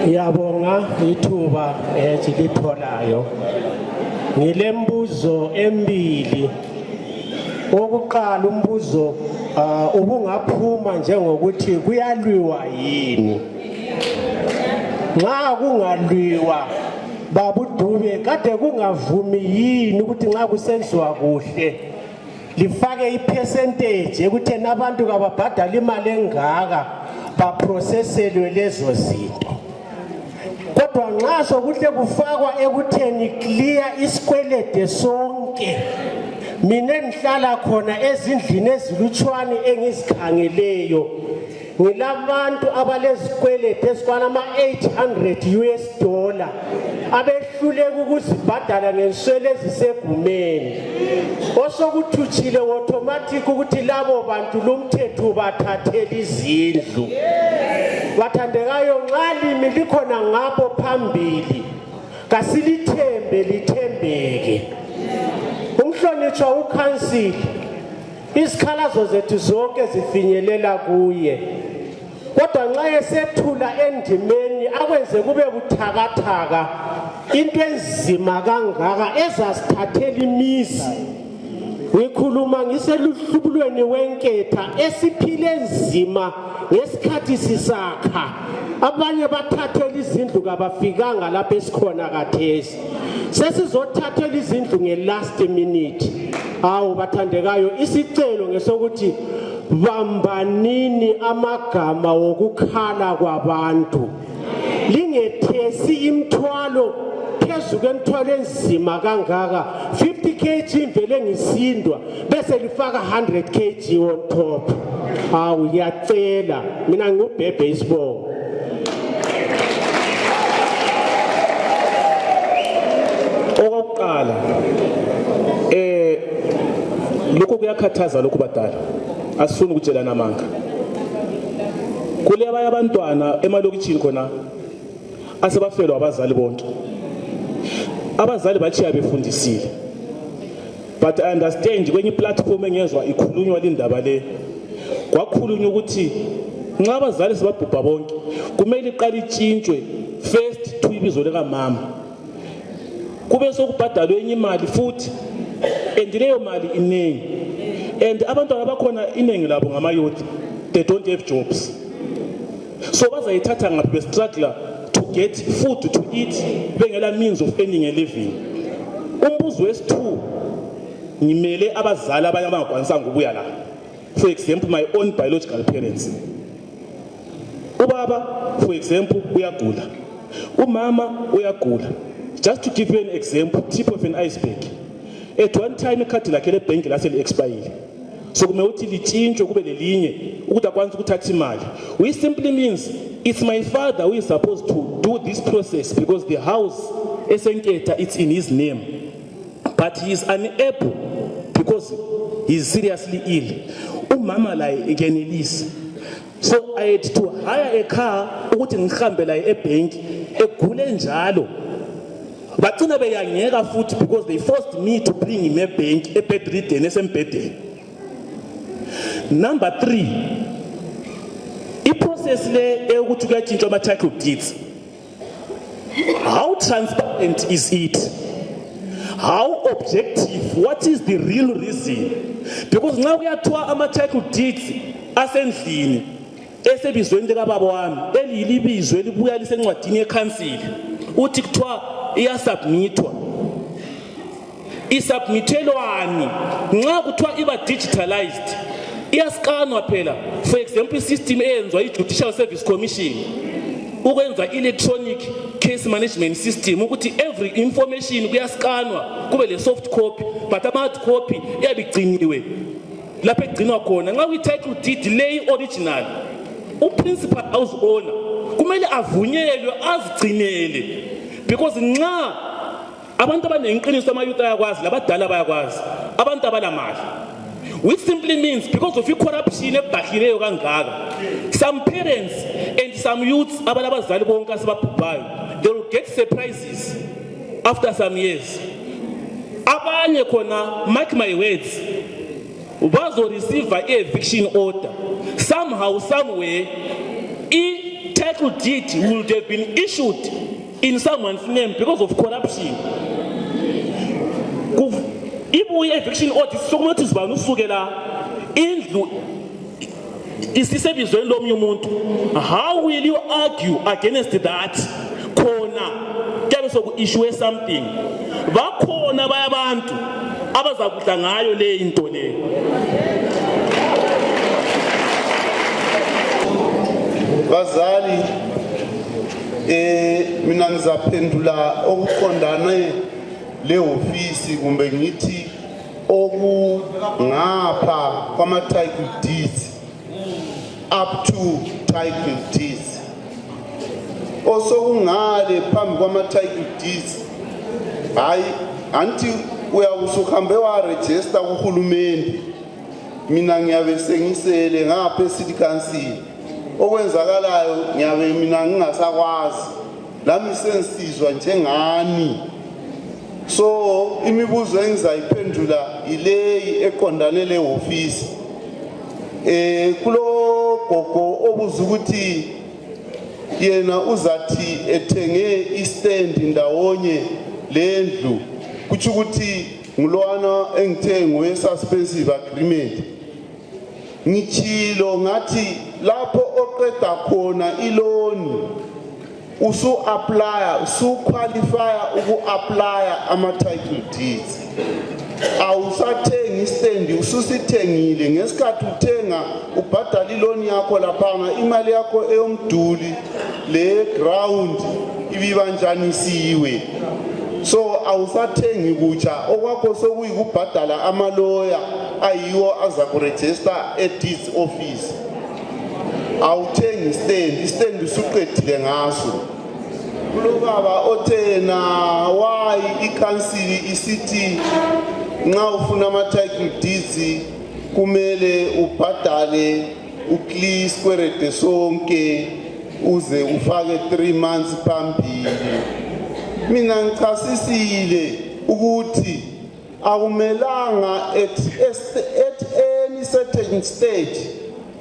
Speaker 9: Ngiyabonga ithuba elitholayo ngilembuzo embili okokuqala umbuzo ubungaphuma njengokuthi kuyalwiwa yini nxa kungalwiwa babuDube kade kungavumi yini ukuthi nxa kusenziwa kuhle lifake ipercentage ukuthi nabantu kababhadala imali engaka baprocesselwe lezo zinto kodwa nxa sokuhle kufakwa ekutheni clear isikwelede sonke mina engihlala khona ezindlini ezilutshwane engizikhangeleyo ngilabantu abalezikwelede ezikwana ama-800 US$ abehluleka ukuzibhadala ngenswelo ezisegumeni osokuthutshile automatic ukuthi labo bantu lumthetho bathathela izindlu bathandekayo nxa limi likhona ngapho phambili kasilithembe lithembeke umhlonitshwa uCouncil isikhalazo zethu zonke zifinyelela kuye kodwa nxa esethula endimeni akwenze kube buthakathaka into enzima kangaka ezasithathela imizi ngikhuluma ngiseluhlubulweni wenketha esiphile nzima ngesikhathi sisakha abanye bathathela izindlu kabafikanga lapho esikhona kathesi sesizothathela izindlu ngelast minute awu bathandekayo isicelo ngesokuthi bambanini amagama wokukhala kwabantu lingethesi imthwalo phezu kwemthwalo enzima kangaka 50 kg imvele ngisindwa bese lifaka 100 kg on top awu ngiyacela mina ngubhebhe isibongo
Speaker 10: okokuqala lokho kuyakhathaza lokho badala asifuni ukutshelana amanga kule abantwana emalokitshini khona asebafelwa abazali bonke abazali bachiya befundisile but I understand kwenye platform engezwe ikhulunywa lindaba le kwakhulunywa ukuthi nxa abazali sebabhubha bonke kumele iqala itshintshwe first to ibizo lika mama kube sokubhadalwa enye imali futhi and leyo mali iningi and abantwana bakhona iningi labo ngama-youth they don't have jobs so bazayithatha ngaphi bestruggler to get food to eat bengela means of earning a living. Umbuzo wesi-2 ngimele abazali abanye abangakwanisanga ukubuya la, for example my own biological parents. Ubaba for example uyagula, umama uyagula. Just to give you an example, tip of an iceberg. At one time ikhadi lakhe lebhenki lase li-expire, so kumele uthi litshintshwe kube lelinye ukuthi akwazi ukuthatha imali, which simply means it's my father who is supposed to do this process because the house esenketha it's in his name, but he is unable because he is seriously ill. Umama la ekenelisi, so I had to hire a car ukuthi ngihambe la ebhenki egule njalo. Bagcina beyangeka futhi because they forced me to bring him ebhenki ebedridden esembhedeni. Number 3, i-process le ukuthi kuyatshintshwa ama-title deeds. How transparent is it? How objective? What is the real reason? Because nxa kuyathiwa ama-title deeds asendlini esebizweni likababa wami eliyilibizwe elibuya lisencwadini yekhansili uthi kuthiwa iyasubmithwa. Isubmithelwani nxa kuthiwa iba digitalized iyaskanwa phela. For example, i-system eyenzwa i-Judicial Service Commission ukwenza electronic case management system ukuthi every information kuyaskanwa kube le soft copy, but ama-hard copy iyabigciniwe lapho egcinwa khona. Nxa kwi-title deed leyi original, u-principal house owner kumele avunyelwe azigcinele, because nxa abantu abanenqiniso ama-youth ayakwazi, labadala bayakwazi, abantu abalamali, which simply means because of i-corruption ebhahileyo kangaka, some parents and some youths abalabazali bonke asebabhubhayo, they will get surprises after some years. Abanye khona, mark my words, bazo receive a eviction order. Somehow, somewhere, title deed would have been issued in someone's name because of corruption. If we eviction order, so much is bound to sugela indlu isisebizweni lomunye umuntu. How will you argue against that? Khona kuyabe soku-issue something. Bakhona bayabantu abazakudla ngayo le into le.
Speaker 1: Bazali, mina ngizaphendula okuqondane le ofisi kumbe ngithi okungapha kwama-title deeds up to title deeds. Osokungale phambi kwama-title deeds, hayi anti uyawusuhambe warejista kuhulumeni, mina ngiyabe sengisele ngapha e-city council. Okwenzakalayo ngiyabe mina ngingasakwazi, lami sensizwa njengani. So imibuzo engizayiphendula ileyi eqondane le ofisi. Kulo gogo obuza ukuthi yena uzathi ethenge istand ndawonye lendlu, kuthi ukuthi ngilwana engithe ngoye suspensive agreement. Ngichilo ngathi lapho oqeda khona iloni usu apply, usu qualify uku-apply ama-title deeds. Awusathengi istand, ususithengile ngesikhathi uthenga ubhadala iloni yakho laphana, imali yakho eyomduli le ground ibibanjanisiwe. So awusathengi kutsha, okwakho sokuyikubhadala amaloya ayiwo aza kuregister e-deeds office. Awuthengi stand usuqedile ngaso. Kulobaba othena why i-council isithi nxa ufuna ama-title deeds kumele ubhadale ukli squarete sonke uze ufake 3 months phambili. Mina ngichasisile ukuthi akumelanga at any certain stage,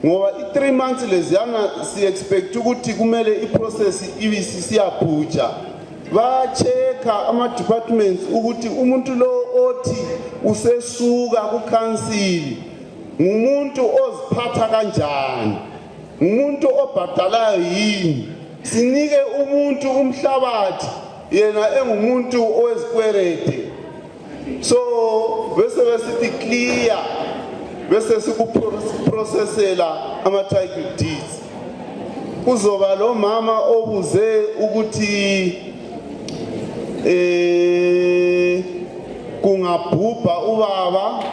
Speaker 1: ngoba i-3 months leziyana si expect ukuthi kumele i-process ibisiyabhuja. ba-check-a ama-departments ukuthi umuntu lo othi usesuka kukhansili ngumuntu oziphatha kanjani, ngumuntu obhadalayo yini. Sinike umuntu umhlabathi yena engumuntu owezikwelede. So bese besithi clear, bese sikuprocessela ama-title deeds. Kuzoba lo mama obuze ukuthi kungabhubha ubaba,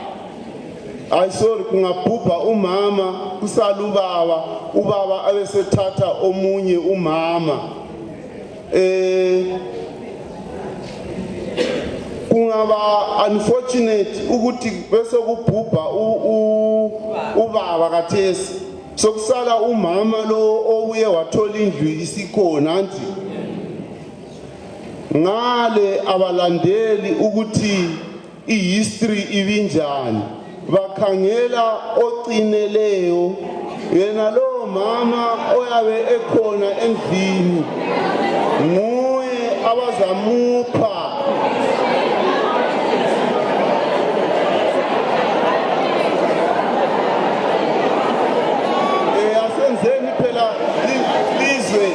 Speaker 1: kungabhubha umama kusala ubaba abesethatha omunye umama. Kungaba unfortunate ukuthi bese kubhubha ubaba kathesi, sokusala umama lo obuye wathola indlu isikhona nje. Ngale abalandeli ukuthi ihistory ibinjani, bakhangela ocineleyo yena lo mama oyabe ekhona endlini, nguye abazamupha asenzeni phela lizwe.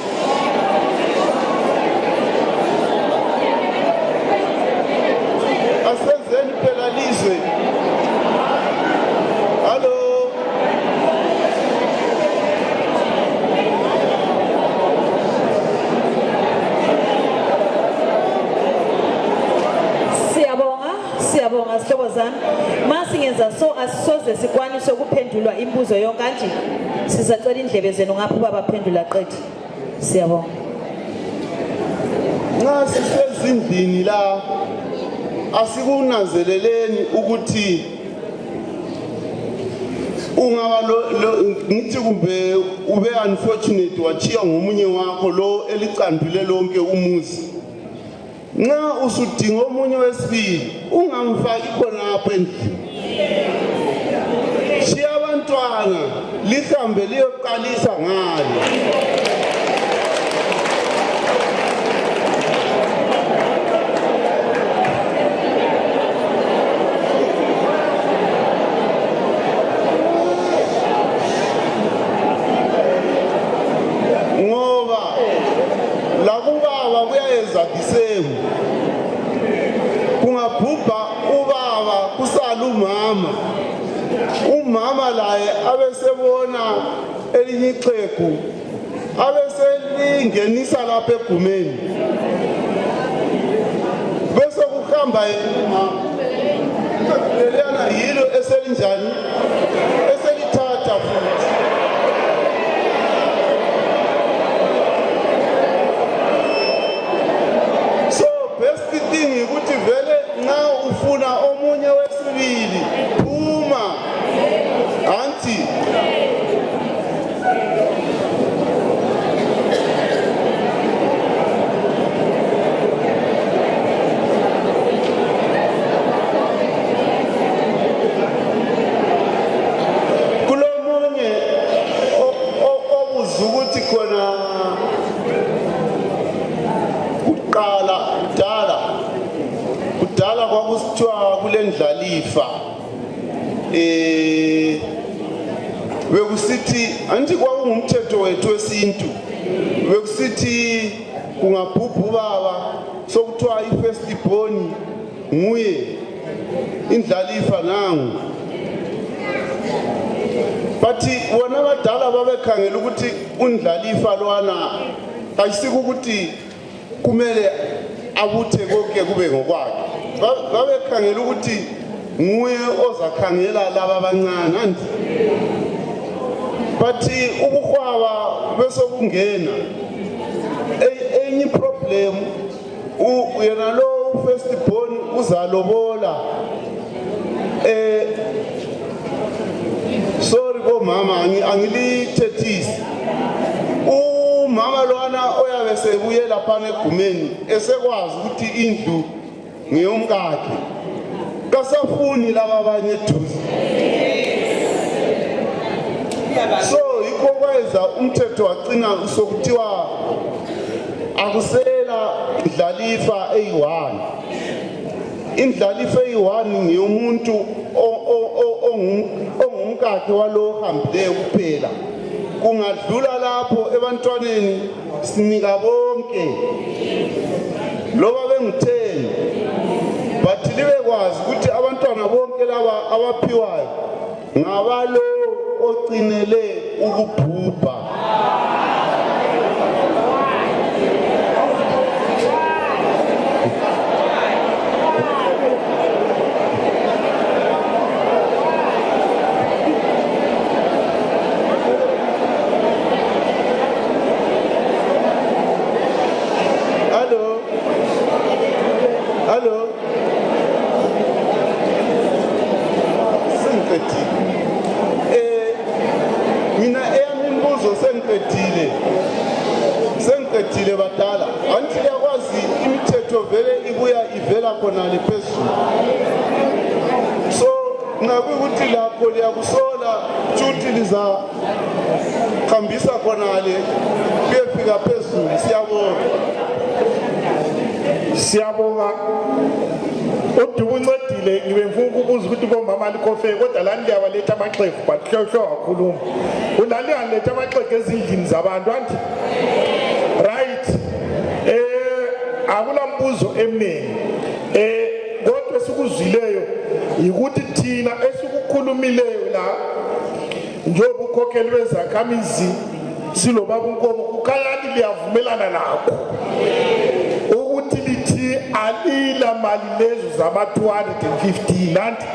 Speaker 1: Asenzeni phela lizwe. Hello.
Speaker 11: Siyabonga sihlobo zami. Masingenza so asisoze sikwanise ukuphendulwa imibuzo yonke kanje. Sizacela indlebe zenu ngapha babaphendula qedwe. Siyabonga.
Speaker 1: Nxa sisezindlini la asikunanzeleleni ukuthi ungaba ngithi kumbe ube unfortunate wachiya ngomunye wakho lo elicandule lonke umuzi. Nxa usudinga omunye wesibili ungamfaki khonapha endlini. Shiya abantwana lihambe liyoqalisa ngalo. Kungabhubha ubaba kusala umama laye abesebona elinye ixhegu abeselingenisa lapha egumeni, bese kuhamba yena lelana yilo eselinjani eselithatha futhi. Ukuthi vele nxa ufuna omunye wesibili phuma anti kulomunye obuza ukuthi khona kudala kwakusithiwa kulendlalifa bekusithi anti kwakungumthetho wethu wesintu, bekusithi kungabhubha ubaba sokuthiwa i-first born nguye indlalifa nangu. But wona abadala babekhangela ukuthi undlalifa lwana ayisiko ukuthi kumele abuthe konke kube ngokwakhe. Babekhangela ukuthi nguye ozakhangela laba abancane anti. But ubuhwaba bese kungena enye problem yena lo first born uzalobola. Sorry bomama angilithethisi. Umama lwana oyabe sebuye lapha egumeni esekwazi ukuthi indlu ngiyomkakhe kasafuni laba abanye eduze. So yikho kwenza umthetho wagcina usokuthiwa akusela Ndlalifa A1. Indlalifa A1 ngiyomuntu ongumkakhe walo hambileyo kuphela. Kungadlula lapho ebantwaneni sinika bonke. Loba bengitheni. But libe kwazi ukuthi abantwana bonke laba abaphiwayo ngabalo ocinele ukubhubha. Hello. Mina eyami imbuzo sengiqedile badala. Anti yakwazi imithetho vele ivela khona le phezulu. So ngakuthi lapho liyakusola futhi liza khambisa khona le kuyefika phezulu.
Speaker 3: Siyabonga. Udubu uncedile ngibe ngifuna ukubuza ukuthi bomama likhofe kodwa la ndiyabaletha amaxhefu but hlohlo kakhuluma. Ulali aletha amaxhefu ezindlini zabantu anti. Right. Akulambuzo eminingi. Kodwa esikuzwileyo ukuthi thina esikukhulumileyo la njengoba ukhokheli wezakhamizi silobaba uNkomo ukhalani liyavumelana nakho. Ukuthi lithi alila mali lezo zama 250 lanti.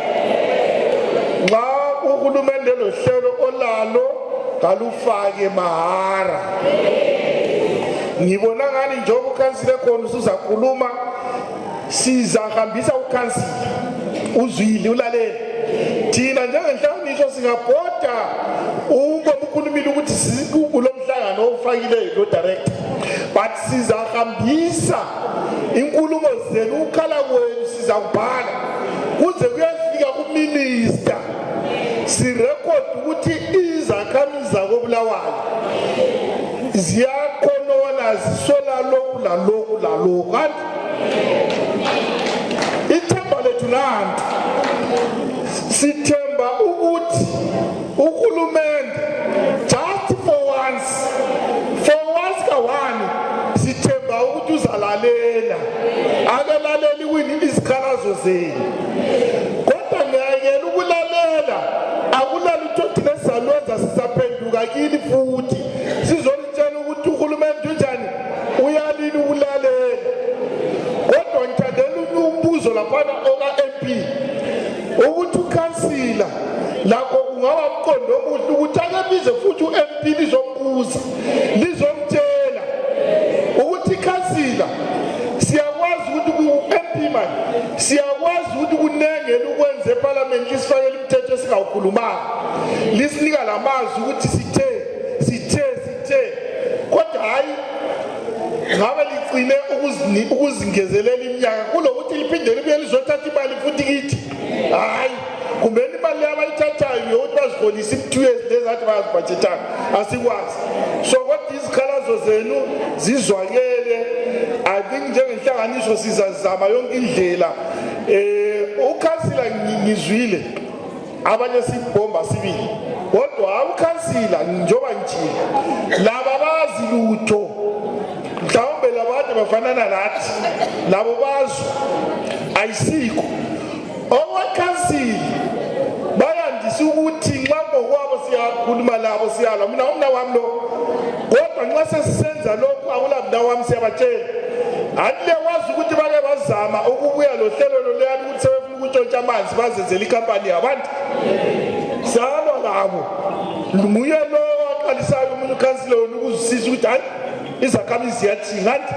Speaker 3: Nxa uhulumende lo hlelo olalo kalufake mahara. Ngibona ngani njengoba ukhansile khona usuzakhuluma sizahambisa ukhansile uzwile ulalela. Thina njengenhlanganiso singabhoda ukukhulumile ukuthi kulo mhlangano ofakileyo lo director. But sizahambisa inkulumo zenu ukhala kwenu sizakubhala kuze kuyafika kuminister sirecord ukuthi izakhamizi zakobulawayo ziyakhonona zisola lokhu kanti ithemba lethu lanti sithemba ukuthi uhulumende just for once kawani sithemba ukuthi uzalalela akalaleli wini isikhalazo zenu kodwa ngiyayekela ukulalela akulalutho thina salwenza sisaphenduka kini futhi sizolitshela ukuthi uhulumende unjani uyalini ukulalela kodwa ngithandela umbuzo laphana oka MP ukuthi ukhansila lakho ungaba mqondo omuhle ukuthi akebize futhi uMP lizombuza lizomtshela ukuthi ikhansila siyakwazi ukuthi ku-MP man siyakwazi ukuthi kunengele ukwenza eParliament lisifakele imithetho esingawukhulumanga lisinika lamazwi ukuthi sithe kodwa hayi ngabe ligcine ukuzingezelela iminyaka kulokuthi liphinde libuye lizothatha imali futhi kithi hayi kumele imali abayithathayo yokuthi bazikholisa 2 years lezathi bayazibhajetana asikwazi so kodwa izikhalazo zenu zizwakele I think njengenhlanganiso sizazama yonke indlela ukhansila ngizwile abanye sibhomba sibili kodwa ukhansila njengoba ngitshilo laba bazi lutho mhlawumbe labantu bafanana nathi labo bazwe ayisikho owakhansila bayandisa ukuthi nxa ngokwabo siyakhuluma labo siyala mina umna wami lo kodwa nxa sesisenza lokhu akulamna wami siyabatshela atle wazi ukuthi bake bazama ukubuya lo hlelo lo leyani ukuthi sebefuna ukutshontsha amanzi bazenzela ikhampani yabantu salwa labo nguye lo aqalisayo umuntu ukhansila ukuzwisisa ukuthi hayi izakhamizi ziyathi ngathi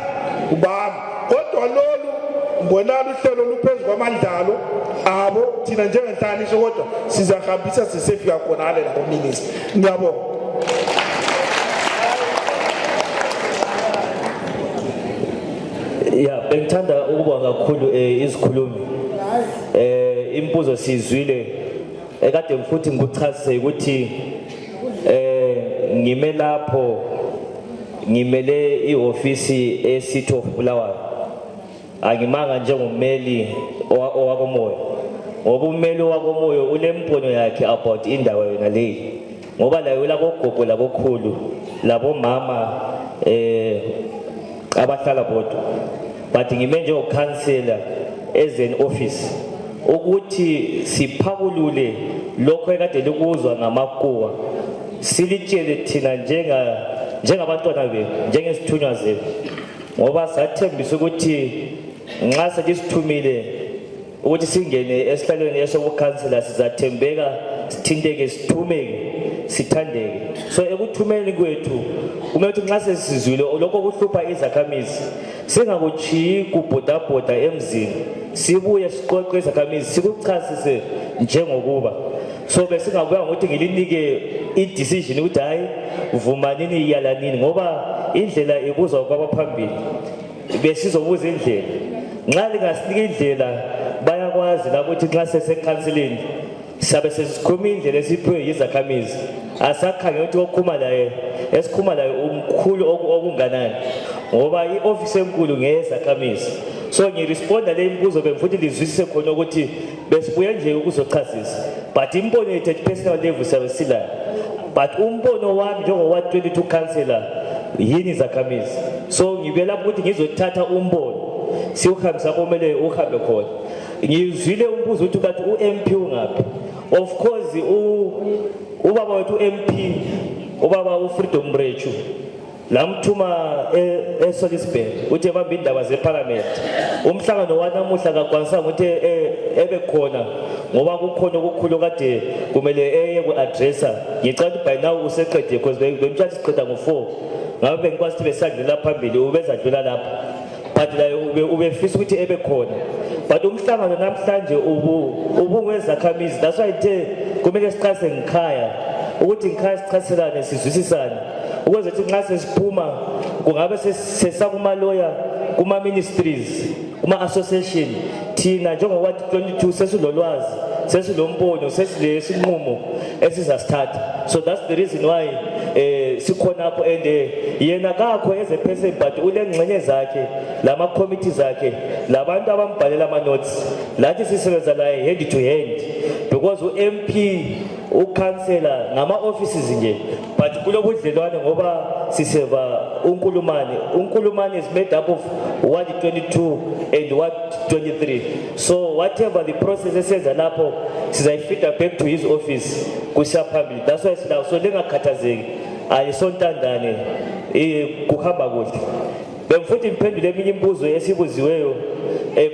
Speaker 3: ubami kodwa lolu ngibonana uhlelo luphezu kwamandlalo abo thina njengenhlaniso kodwa sizahambisa sisefika khona la kuminister ngiyabonga
Speaker 2: ya bengithanda ukubonga kakhulu izikhulumi impuzo sizwile ekade futhi ngikuchazise ukuthi ngime lapho ngimele iofisi eCity of Bulawayo angimanga njengommeli owakomoya ngoba ummeli owakomoya unembono yakhe about indawo yona leyi ngoba la labogogo labokhulu labomama abahlala bodwa but ngime njengokhansela as an office ukuthi siphakulule lokho ekade likuzwa ngamakuwa silitshele thina njengabantwana bethu njengesithunywa zethu ngoba sathembisa ukuthi nxa sesithumile ukuthi singene esihlalweni esokukhansela sizathembeka sithinteke sithumeke sithandeke so ekuthumeni kwethu kumele ukuthi nxa sesizwile lokho kuhlupha izakhamizi singakuchiyi kubhodabhoda emzini sibuye siqoqe izakhamizi sikuchasise njengokuba so besingabuya ngokuthi ngilinike i-decision ukuthi hayi vumanini iyalanini ngoba indlela ibuzwa kwabaphambili besizobuza indlela nxa lingasinika indlela bayakwazi labo ukuthi nxa sesekhanseleni sabe sesikhuluma indlela esiphiwe yizakhamizi asakhangela ukuthi okhuluma laye esikhuluma laye umkhulu okunganani ngoba i-ofisi enkulu ngeyezakhamizi so ngiresponda le imbuzo bemfuthi lizwisise khona ukuthi besibuye nje ukuzochasisa but imbono yethu at personal level sabe silayo but umbono wami njengowa-22 councillor yini izakhamizi so ngibuye lapho ukuthi ngizothatha umbono siwuhambisa komele uhambe khona ngizwile umbuzo ukuthi kathi u-MP ungaphi of course ubaba wethu u-MP ubaba uFreedom Mrechu lamthuma eSolisburg uthi ebambe indaba zeparliament umhlangano wanamuhla kakwanisanga ukuthi ebe khona ngoba kukhona okukhulu kade kumele eye ku-addressa ngicela ukuthi by now useqede because bemtshathi siqeda ngo-4 ngabe bengikwazi ukuthi besangela phambili ubezadlula lapha but la ubefisa ukuthi ebe khona but umhlangano namhlanje ubungezakhamizi that's why ithe kumele sichase ngikhaya ukuthi ngikhaya sichaselane sizwisisane ukwenza ukuthi nxa sesiphuma kungabe sesakuma-lawyer kuma-ministries kuma-association thina njengowa-22 sesilolwazi sesilombono sesilesinqumo esizasithatha so that's the reason why sikhonapho and yena kakho as a person but unengxenye zakhe lama-committee zakhe labantu abambhalela ama-notes lathi sisebenza laye hand to hand because u-MP ukhansela ngama-offices nje but kulobudlelwane ngoba siseva unkulumane is made up of ward 22 and ward 23 so whatever the process esenza lapho sizayifeeda back to his office kusiyaphambili that's why silawo so lingakhathazeki ayisontandane kuhamba kuhle bemfuthi ngiphendule eminye imibuzo esibuziweyo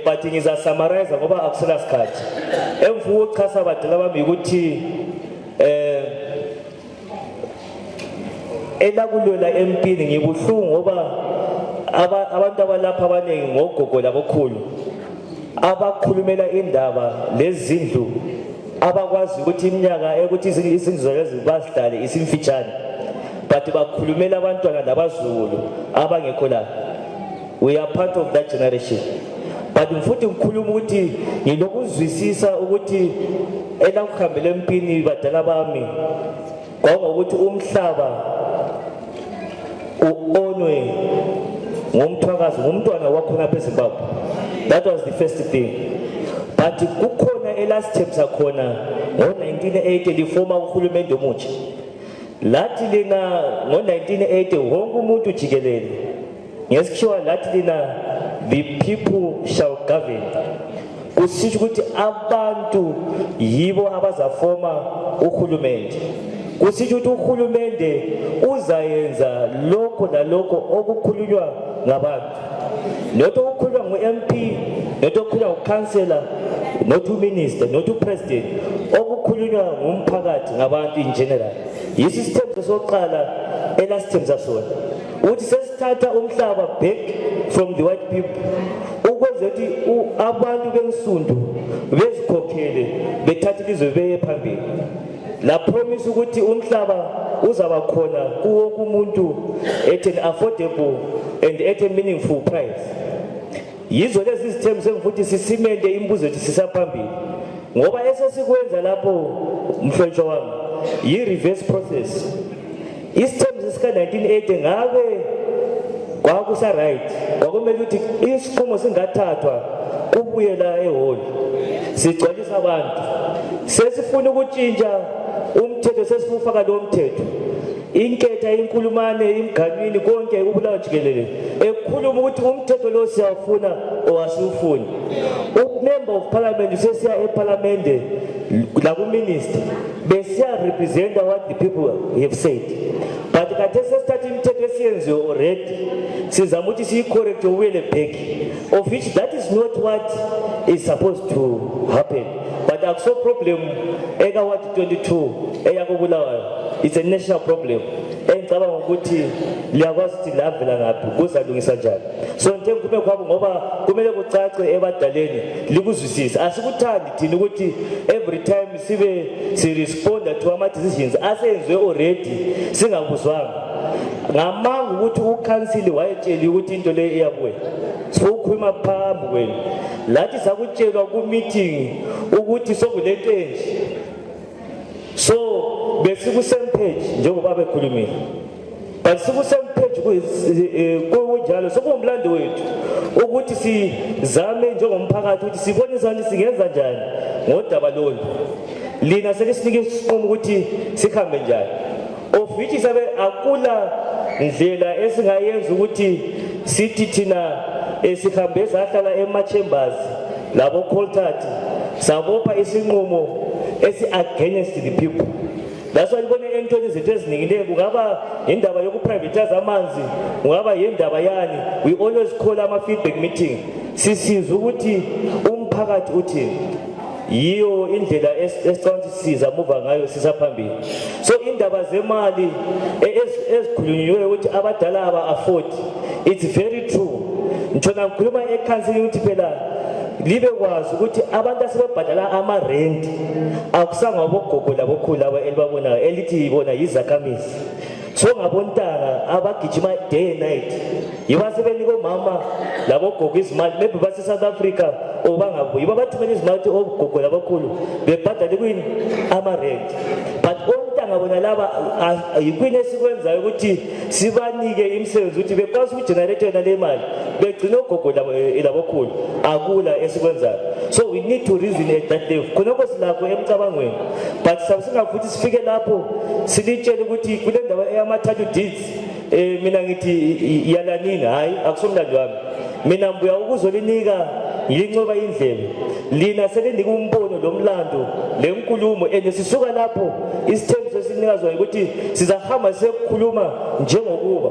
Speaker 2: but ngizasummarize ngoba akusela sikhathi emvuka ukuchasa abadala bami ukuthi elakulola empini ngibuhlungu ngoba abantu abalapha abaningi ngogogo labokhulu abakhulumela indaba lezindlu abakwazi ukuthi iminyaka ukuthi izindlu zalezi basidale isimfitshane but bakhulumela abantwana nabazukulu abangekho la we are part of that generation but mfuthi ngikhuluma ukuthi ngilokuzwisisa ukuthi elakuhambela empini badala bami ngokuthi umhlaba uonwe ngomthwakazi ngumntwana wakhona eZimbabwe that was the first thing but kukhona elast term sakhona ngo-1980 lifoma uhulumende omutsha lathi lina ngo-1980 wonke umuntu jikelele ngesikhiwa lathi lina the people shall govern kusisho ukuthi abantu yibo abazafoma uhulumende kusisho ukuthi uhulumende uzayenza lokho nalokho okukhulunywa ngabantu not okukhulunywa ngu-MP not okukhulunywa ngukhansela not uminister not upresident okukhulunywa ngumphakathi ngabantu in general yisisithembiso sokuqala elasithembisa sona ukuthi sesithatha umhlaba back from the white people ukwenza ukuthi abantu bensundu bezikhokhele bethathe ilizwe beye phambili la promise ukuthi umhlaba uzaba khona kuwo kumuntu at an affordable and at a meaningful price yizo lezi zithembiso futhi sisimente imbuzo ethi sisaphambili ngoba esesikwenza lapho mhlonishwa wami yi reverse process isithembiso sika 1980 ngabe kwakusa right kwakumele ukuthi isinqumo singathathwa kubuye la ehholi sigcwalisa abantu sesifuna ukutshintsha umthetho sesifufaka lo mthetho inketha inkulumane imganwini konke ubulawa jikelele ekhuluma ukuthi umthetho lo siyafuna owasifuni member of parliament sesiya eparlament la ku minister besiya represent what the people have said but kade sesithatha imithetho esiyenziwe already sizama ukuthi siyicorrect owele back of which that is not what is supposed to happen but akuso problem eka what 22 eyakubulawayo it's a national problem engicabanga ukuthi liyakwazi ukuthi lavela ngaphi kuzalungisa njani so njengokume kwabo ngoba kumele kucace ebadaleni likuzwisisa asikuthandi thina ukuthi every time sibe siresponda to ama decisions asenziwe already singabuzwanga ngamanga ukuthi ukansili wayetshela ukuthi into le iyabuya sokukhuluma phambi kwenu lathi sakutshelwa ku meeting ukuthi sokulento enje so besiku same page njengoba bekhulumile but siku same page kunjalo sokumlando wethu ukuthi sizame njengomphakathi ukuthi sibonisane singenza njani ngodaba lolu lina selisinike isinqumo ukuthi sikhambe njani of which sabe akula ndlela esingayenza ukuthi sithi thina esihambe sahlala ema-chambers labo Coltati sabopha isinqumo esi-against the people that's why libone entweni izinto eziningileyo kungaba indaba yokuprivatize amanzi kungaba yindaba yani we always call ama-feedback meeting sisiza ukuthi umphakathi uthini yiyo indlela esicabanga siza muva ngayo sisaphambili so indaba zemali ezikhulunyiweyo ukuthi abadala aba-afford it's very true ngitshona ngikhuluma ekhansini ukuthi phela libe kwazi ukuthi abantu asebebhadala ama-rent akusangabogogo labokhulu laba elibabonayo elithi yibona yizakhamisi so ngabontanga abagijima day and night yibasebenika omama labogogo izimali maybe base-South Africa or bangabuyi babathumela izimali ogogo labokhulu bebhadale kwini ama-rent but ontanga bona laba yikwini esikwenzayo ukuthi sibanike imisebenzi ukuthi bekwazi ukugenerate yona le mali begcine ogogo labokhulu akula esikwenzayo so we need to reason at that level khonokho silakho emcabangweni but sabe singafuthi sifike lapho silitshele ukuthi kule ndawo eyama-title deeds mina ngithi yalanini hayi akusomlando wami mina mbuya ukuzolinika yincoba indlebe lina selinika umbono lomlando lenkulumo and sisuka lapho isithembiso esinikazwa ukuthi sizahamba sekukhuluma njengokuba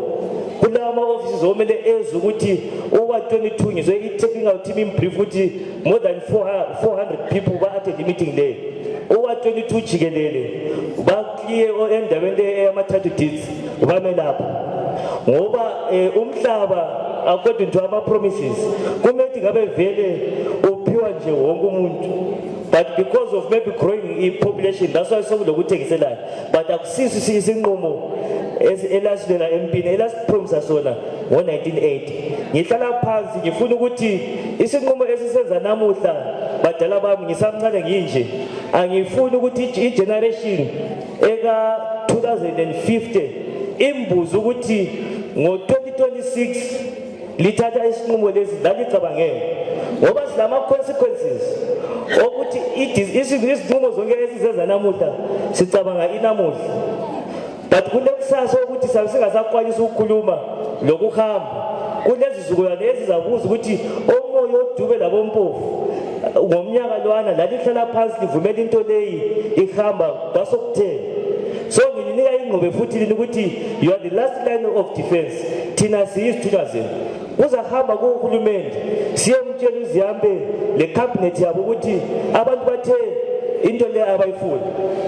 Speaker 2: kulawa ama-offices omele eze ukuthi owa-22 ngizwe i-technical team imbrief ukuthi more than 400 people ba-attend i-meeting leyo owa-22 jikelele bakliye endaweni eyama-title deeds bame lapho ngoba umhlaba according to ama-promises kumele ngabe vele uphiwa nje wonke umuntu but because of maybe growing i-population that's why sokulokuthengiselana but akusisi isinqumo elasilela empini elasipromisa sona ngo-1980 ngihlala phansi ngifuna ukuthi isinqumo esisenza namuhla badala bami ngisamncane nginje angifuni ukuthi i-generation eka-2050 imbuze ukuthi ngo-2026 lithatha isinqumo lesi lalicabangele ngoba silama-consequences okuthi izinqumo zonke esizenza namuhla sicabanga inamuhla but kunekusasa ukuthi sabe singasakwanisa ukukhuluma lokuhamba kulezi zizukulwane ezizabuza ukuthi omoya odube labompofu ngomnyaka lwana lalihlala phansi livumela into leyi ihamba kwasokuthela so ngininika ingqobe futhi lini ukuthi you are the last line of defense thina siyizithunywa zenu kuzahamba kuhulumende siyemtshela uzihambe le cabinet yabo ukuthi abantu bathe into le abayifuni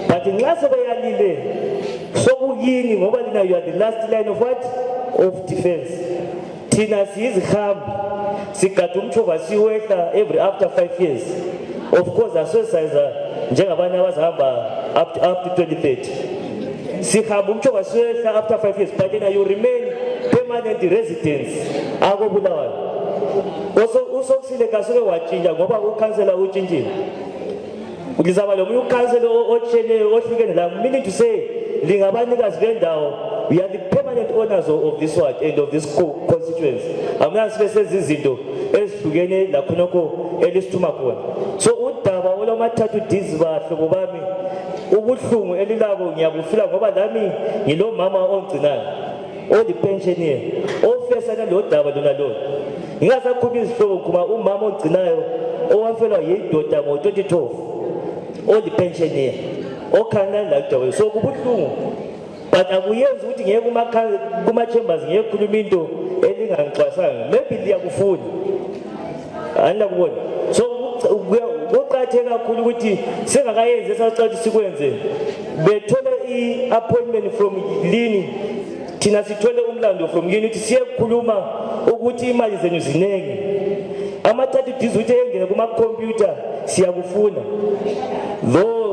Speaker 2: but nxa sebeyalile sokuyini ngoba lina you are the last line of what of defense thina siyizihambi sigada umtshova siwehla every after 5 years of course asosayiza njengabanye abazahamba up to 2030 sihamba umtshova siwehla after 5 years but then you remain permanent residents akobulawayo usokusile kasuke watshintsha ngoba ukhansela utshintshile ngizaba lo munye ukhansela otsheleyo ohlukene la meaning to say lingabanikazi bendawo we are the permanent owners of this ward and of this constituency. Amna sibe izinto ezihlukene la khonoko elisithuma khona. So udaba olomathathu deeds bahlobo bami ubuhlungu elilabo ngiyabufila ngoba lami ngilo mama ongcinayo oli pensioner ofesana lo daba lona lo. Ngingasakhuluma izihlobo kuba umama ogcinayo owafela yidoda ngo-2012 oli pensioner okhana la daba so kubuhlungu. But akuyenzi ukuthi ngeke kuma chambers ngiyekhuluma into elingangixwasanga maybe liyakufuna andakubona so kuqatheka kakhulu ukuthi singakayenzi esacela sikwenze bethola i-appointment from lini thina sithole umlando from yini ukuthi siyekhuluma ukuthi imali zenu zinenge ama-30 days ukuthi engene kuma-computer siyakufuna though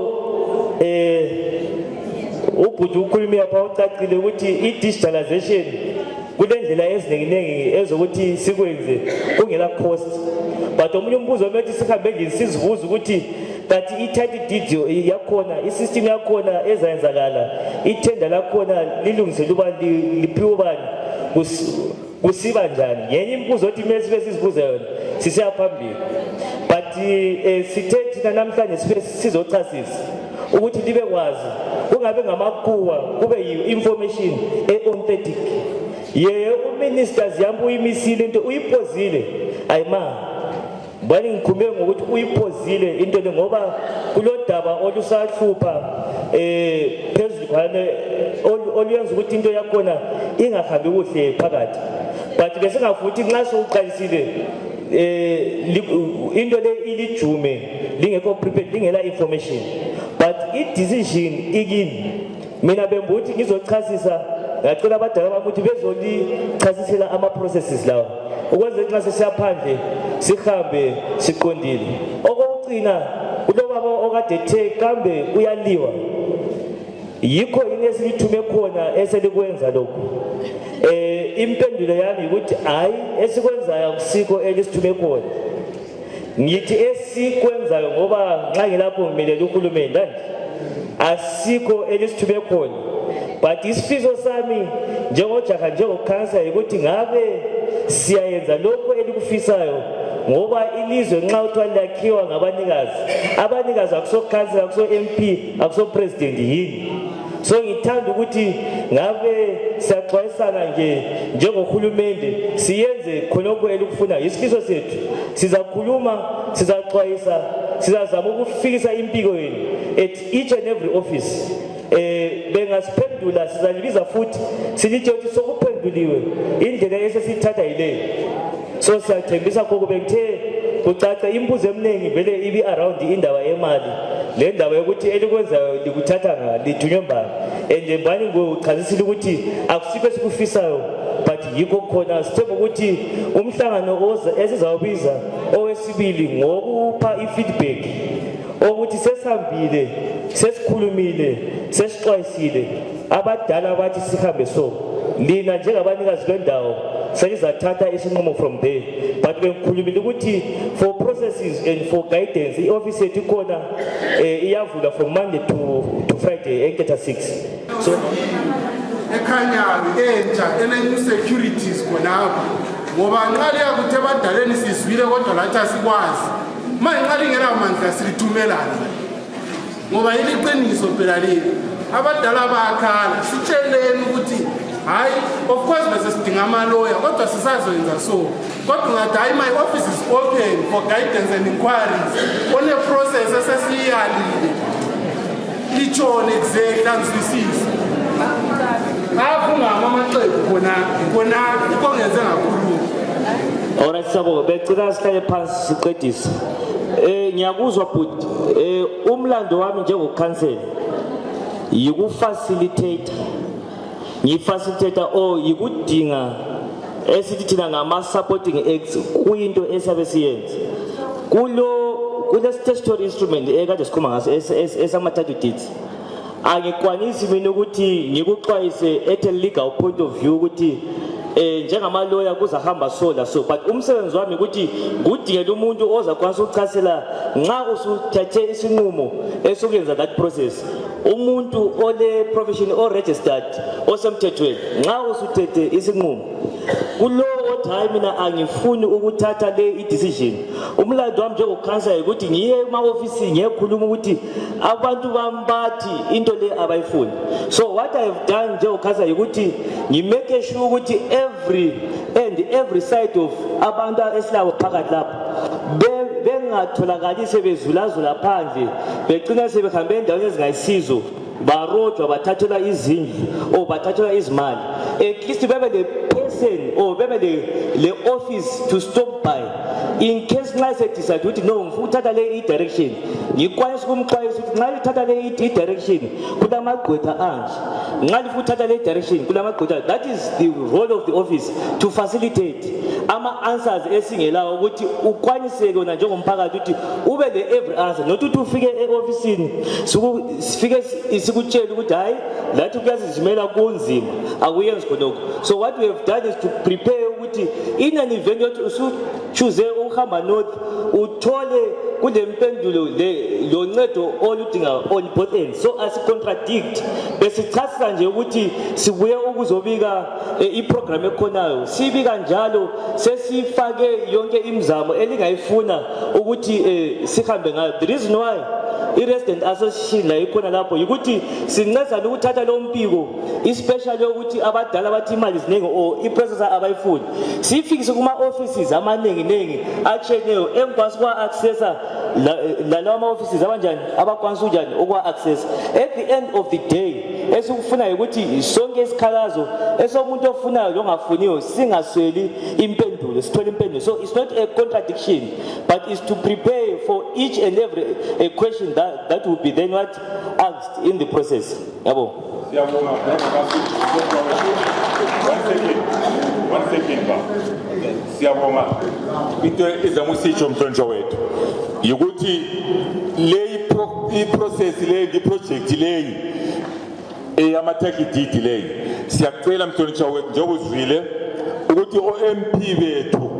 Speaker 2: ubhuti ukhulumile apha ucacile ukuthi i-digitalization kule ndlela eziningi ezokuthi sikwenze kungela cost but omunye umbuzo omethi sihambe endlini sizibuza ukuthi kanti i-title deed yakhona i-system yakhona ezayenzakala ithenda lakhona lilungiselwe uba liphiwe ubani kusiba njani yenye imibuzo othi kumele sibe sizibuza yona siseyaphambili but sithe thina namhlanje sibe sizochasisa ukuthi libe kwazi kungabe ngamakuwa kube yi-information e-authentic yeye uministers yami uyimisile into uyipozile ayima bani ngikhumbule ngokuthi uyipozile into le ngoba kulodaba olusahlupha phezulu khane oluyenza ukuthi into yakhona ingahambi kuhle phakathi but bese ngafuthi nxa sokuqalisile into le ilijume lingekho prepared lingela information but i-decision ikini mina bembuthi ngizochasisa ngacela abadala bami ukuthi bezolichasisela ama-processes lawo ukwenza nxa sesiyaphandle sihambe siqondile okokucina kulo baba okade ethe kambe uyaliwa yikho yini esilithume khona eselikwenza lokhu impendulo yami ukuthi hayi esikwenzayo akusikho elisithume khona ngithi esikwenzayo ngoba nxa ngilapho ngimele uhulumeni ndani asikho elisithume khona but isifiso sami njengojaha njengokhansa ukuthi ngabe siyayenza lokho elikufisayo ngoba ilizwe nxa uthiwa lakhiwa ngabanikazi akusokhansa akuso-MP akuso-president yini so ngithanda ukuthi ngabe siyaxwayisana nje njengohulumende siyenze khonokho elikufuna isifiso sethu sizakhuluma sizaxwayisa sizazama ukufikisa impiko yenu at each and every office bengasiphendula sizalibiza futhi silitshe ukuthi sokuphenduliwe indlela esesithatha yileyo so siyathembisa khokho bekuthe kucaca imbuzo eminingi vele ibi around indaba yemali le ndaba yokuthi elikwenzayo likuthatha lithunywe mbani and mbani ngochazisile ukuthi akusikho esikufisayo but yikho khona sithemba ukuthi umhlangano esizawubiza owesibili ngokupha i-feedback ukuthi sesihambile sesikhulumile sesixwayisile abadala bathi sihambe so lina njengabanikazi bendawo selizathatha isinqumo from there but bengikhulumile ukuthi for processes and for guidance i-office yethu ikhona iyavula from Monday to Friday enketha 6 so
Speaker 3: ekhanyayo entsha ene-new securities khonapho ngoba nxa liyakuthi ebadaleni sizwile kodwa lathi asikwazi manje nxa lingenamandla silithumelana ngoba iliqiniso phela leli abadala bayakhala sitsheleni ukuthi hayi of course bese sidinga amaloya kodwa sisazoyenza so kodwa ngathi hayi my office is open for guidance and inquiries one process esesiyalile litshone exactly angizwisisi afungama amaxhegu khona ikongenze ngakhuluma
Speaker 2: alright sabo becela sihlale phansi siqedise ngiyakuzwa but umlando wami njengokhansela yikufacilitator ngifacilitator or yikudinga esithi thina ngama-supporting acts kuyinto esabe siyenza kule statutory instrument ekade sikhuluma ngaso esama-title deeds angikwanisi mina ukuthi ngikuxwayise at a legal point of view ukuthi njengamaloya kuzahamba sola so but umsebenzi wami ukuthi ngudingela umuntu ozakwanisa ukuchasela nxa usuthathe isinqumo esokuyenza that process umuntu ole profession or registered osemthethweni nxa usuthethe isinqumo kulowo time mina angifuni ukuthatha le decision umlando wami njengokhansela ukuthi ngiye ema-ofisini ngiyekhuluma ukuthi abantu bambathi into le abayifuni so what I have done njengokhansela ukuthi ngimake sure ukuthi every side of abantu esilabo phakathi lapha bengatholakali sebezulazula phandle begcina sebehambe endaweni ezingayisizo barojwa bathathelwa izindlu or bathathelwa izimali at least bebe le person or bebe le office to stop by in case nxa sedecide ukuthi no ngifuna ukuthatha le i-direction ngikwanisa ukumxwayisa ukuthi nxa lithatha le i-direction kulamagqwetha anje nxa lifuna ukuthatha le i-direction kulamagqwetha that is the role of the office to facilitate ama-answers esingelawo ukuthi ukwaniseke wena njengomphakathi ukuthi ube le-every answer not ukuthi ufike e-ofisini sifike sikutshela ukuthi hayi lathi kuyazizimela kunzima akuyenzi khonokho so what we have done is to prepare ukuthi in an event yokuthi usuchuze ukuhamba north uthole kule mpendulo lo ncedo oludinga on both ends so asicontradict besichasisa nje ukuthi sibuye ukuzobika iprogram ekhonayo sibika njalo sesifake yonke imizamo elingayifuna ukuthi sihambe ngayo the reason why i-resident association la ikhona lapho ukuthi sinceda ukuthatha lo mpiko especially ukuthi abadala bathi imali ziningi or i-processor abayifuni sifikise kuma-offices amaningi atshiyeneyo engikwanisa ukwa-accessa lalawa ma-offices abanjani abakwanisa unjani ukwa-accessa at the end of the day esikufunayo ukuthi sonke isikhalazo esomuntu ofunayo longafuniyo singasweli impendulo sithole impendulo so it's not a contradiction but it's to prepare for each and every question that will be then what asked in the process yabo
Speaker 12: one second ba siyabonga into ezamusitsho mhlonjo wethu ukuthi le process le project leyi eyama-target leyi siyacela mhlonitsha wethu njengozwile ukuthi o-MP bethu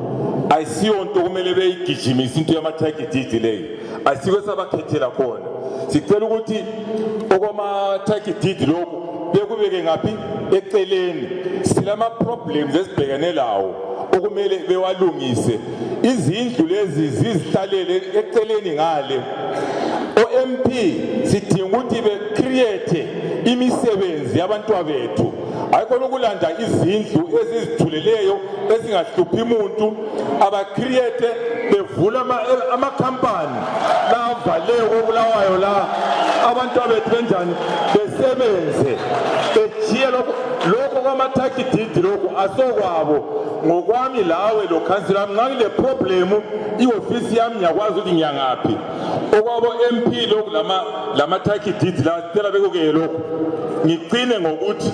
Speaker 12: ayisiyo nto kumele beyigijimise into yama-target leyi ayisiko sabakhethela khona sicela ukuthi okwama-target lokhu bekubeke ngaphi eceleni silama-problems esibhekane lawo okumele bewalungise izindlu lezi zizihlalele eceleni ngale o-MP sidinga ukuthi be-create imisebenzi yabantwa bethu ayikhona ukulanda izindlu ezizithuleleyo ezingahluphi umuntu aba-create bevula amakhampani la avaleyo obulawayo la abantu abethu benjani besebenze bejiye lokho kwama-target lokhu asokwabo ngokwami lawe lo khansila yami nxa ngile problemu i-ofisi yami ngiyakwazi ukuthi ngiyangaphi okwabo MP lokhu lama-target la sicela bekukeye lokhu ngicine ngokuthi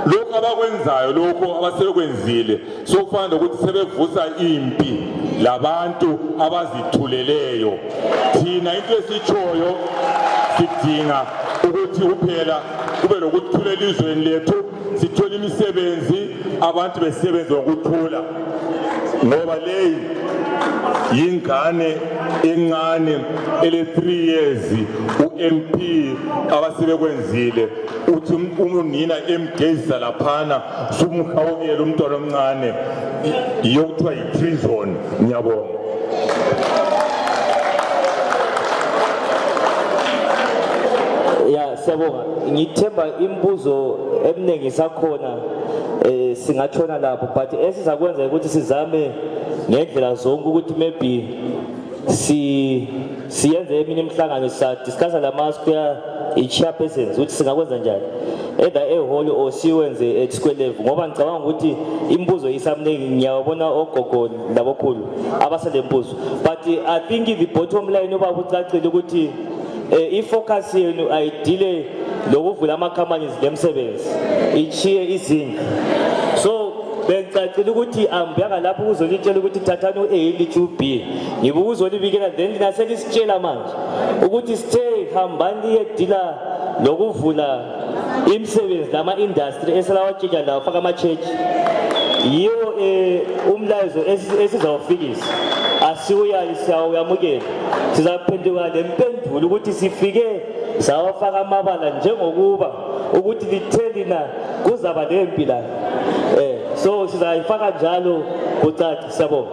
Speaker 12: lokhu abakwenzayo lokhu abasebekwenzile sokufana nokuthi sebevusa impi labantu abazithuleleyo thina into esitshoyo sidinga ukuthi kuphela kube lokuthulela izweni lethu sithole imisebenzi abantu besebenze ngokuthula ngoba leyi yingane encane ele-3 years u-MP abasebekwenzile uthi unina emgezisa laphana sumhawukela umntwana omncane yokuthiwa yi-treason ngiyabonga
Speaker 2: ya siyabonga ngithemba imibuzo eminingi isakhona singatshona lapho but esizakwenza ukuthi sizame ngendlela zonke ukuthi maybe siyenze eminye imihlangano sadiscussa lama-square i-chairpersons ukuthi singakwenza njani either ehall or siwenze at square level ngoba ngicabanga ukuthi imibuzo isamningi ngiyabona ogogo labokhulu abasale mbuzo but I think the bottom line yoba kucacile ukuthi ifocus yenu ayidile lokuvula ama-companies lemsebenzi ichiye izindlu so bengicacile ukuthi ambuyanga lapho ukuzolitshela ukuthi thathani u-A lithi u-B ngibe ukuzolibikela then lina selisitshela manje ukuthi sithe hambani liyedila lokuvula imisebenzi lama-industry eselawatshintsha lawo faka ama-church yiwo umlayezo esizawufikisa asiwuyali siyawuyamukela sizaphenduka lempendulo ukuthi sifike sawafaka amabala njengokuba ukuthi litheli na kuzaba lempi la so sizayifaka njalo kucaci siyabonga.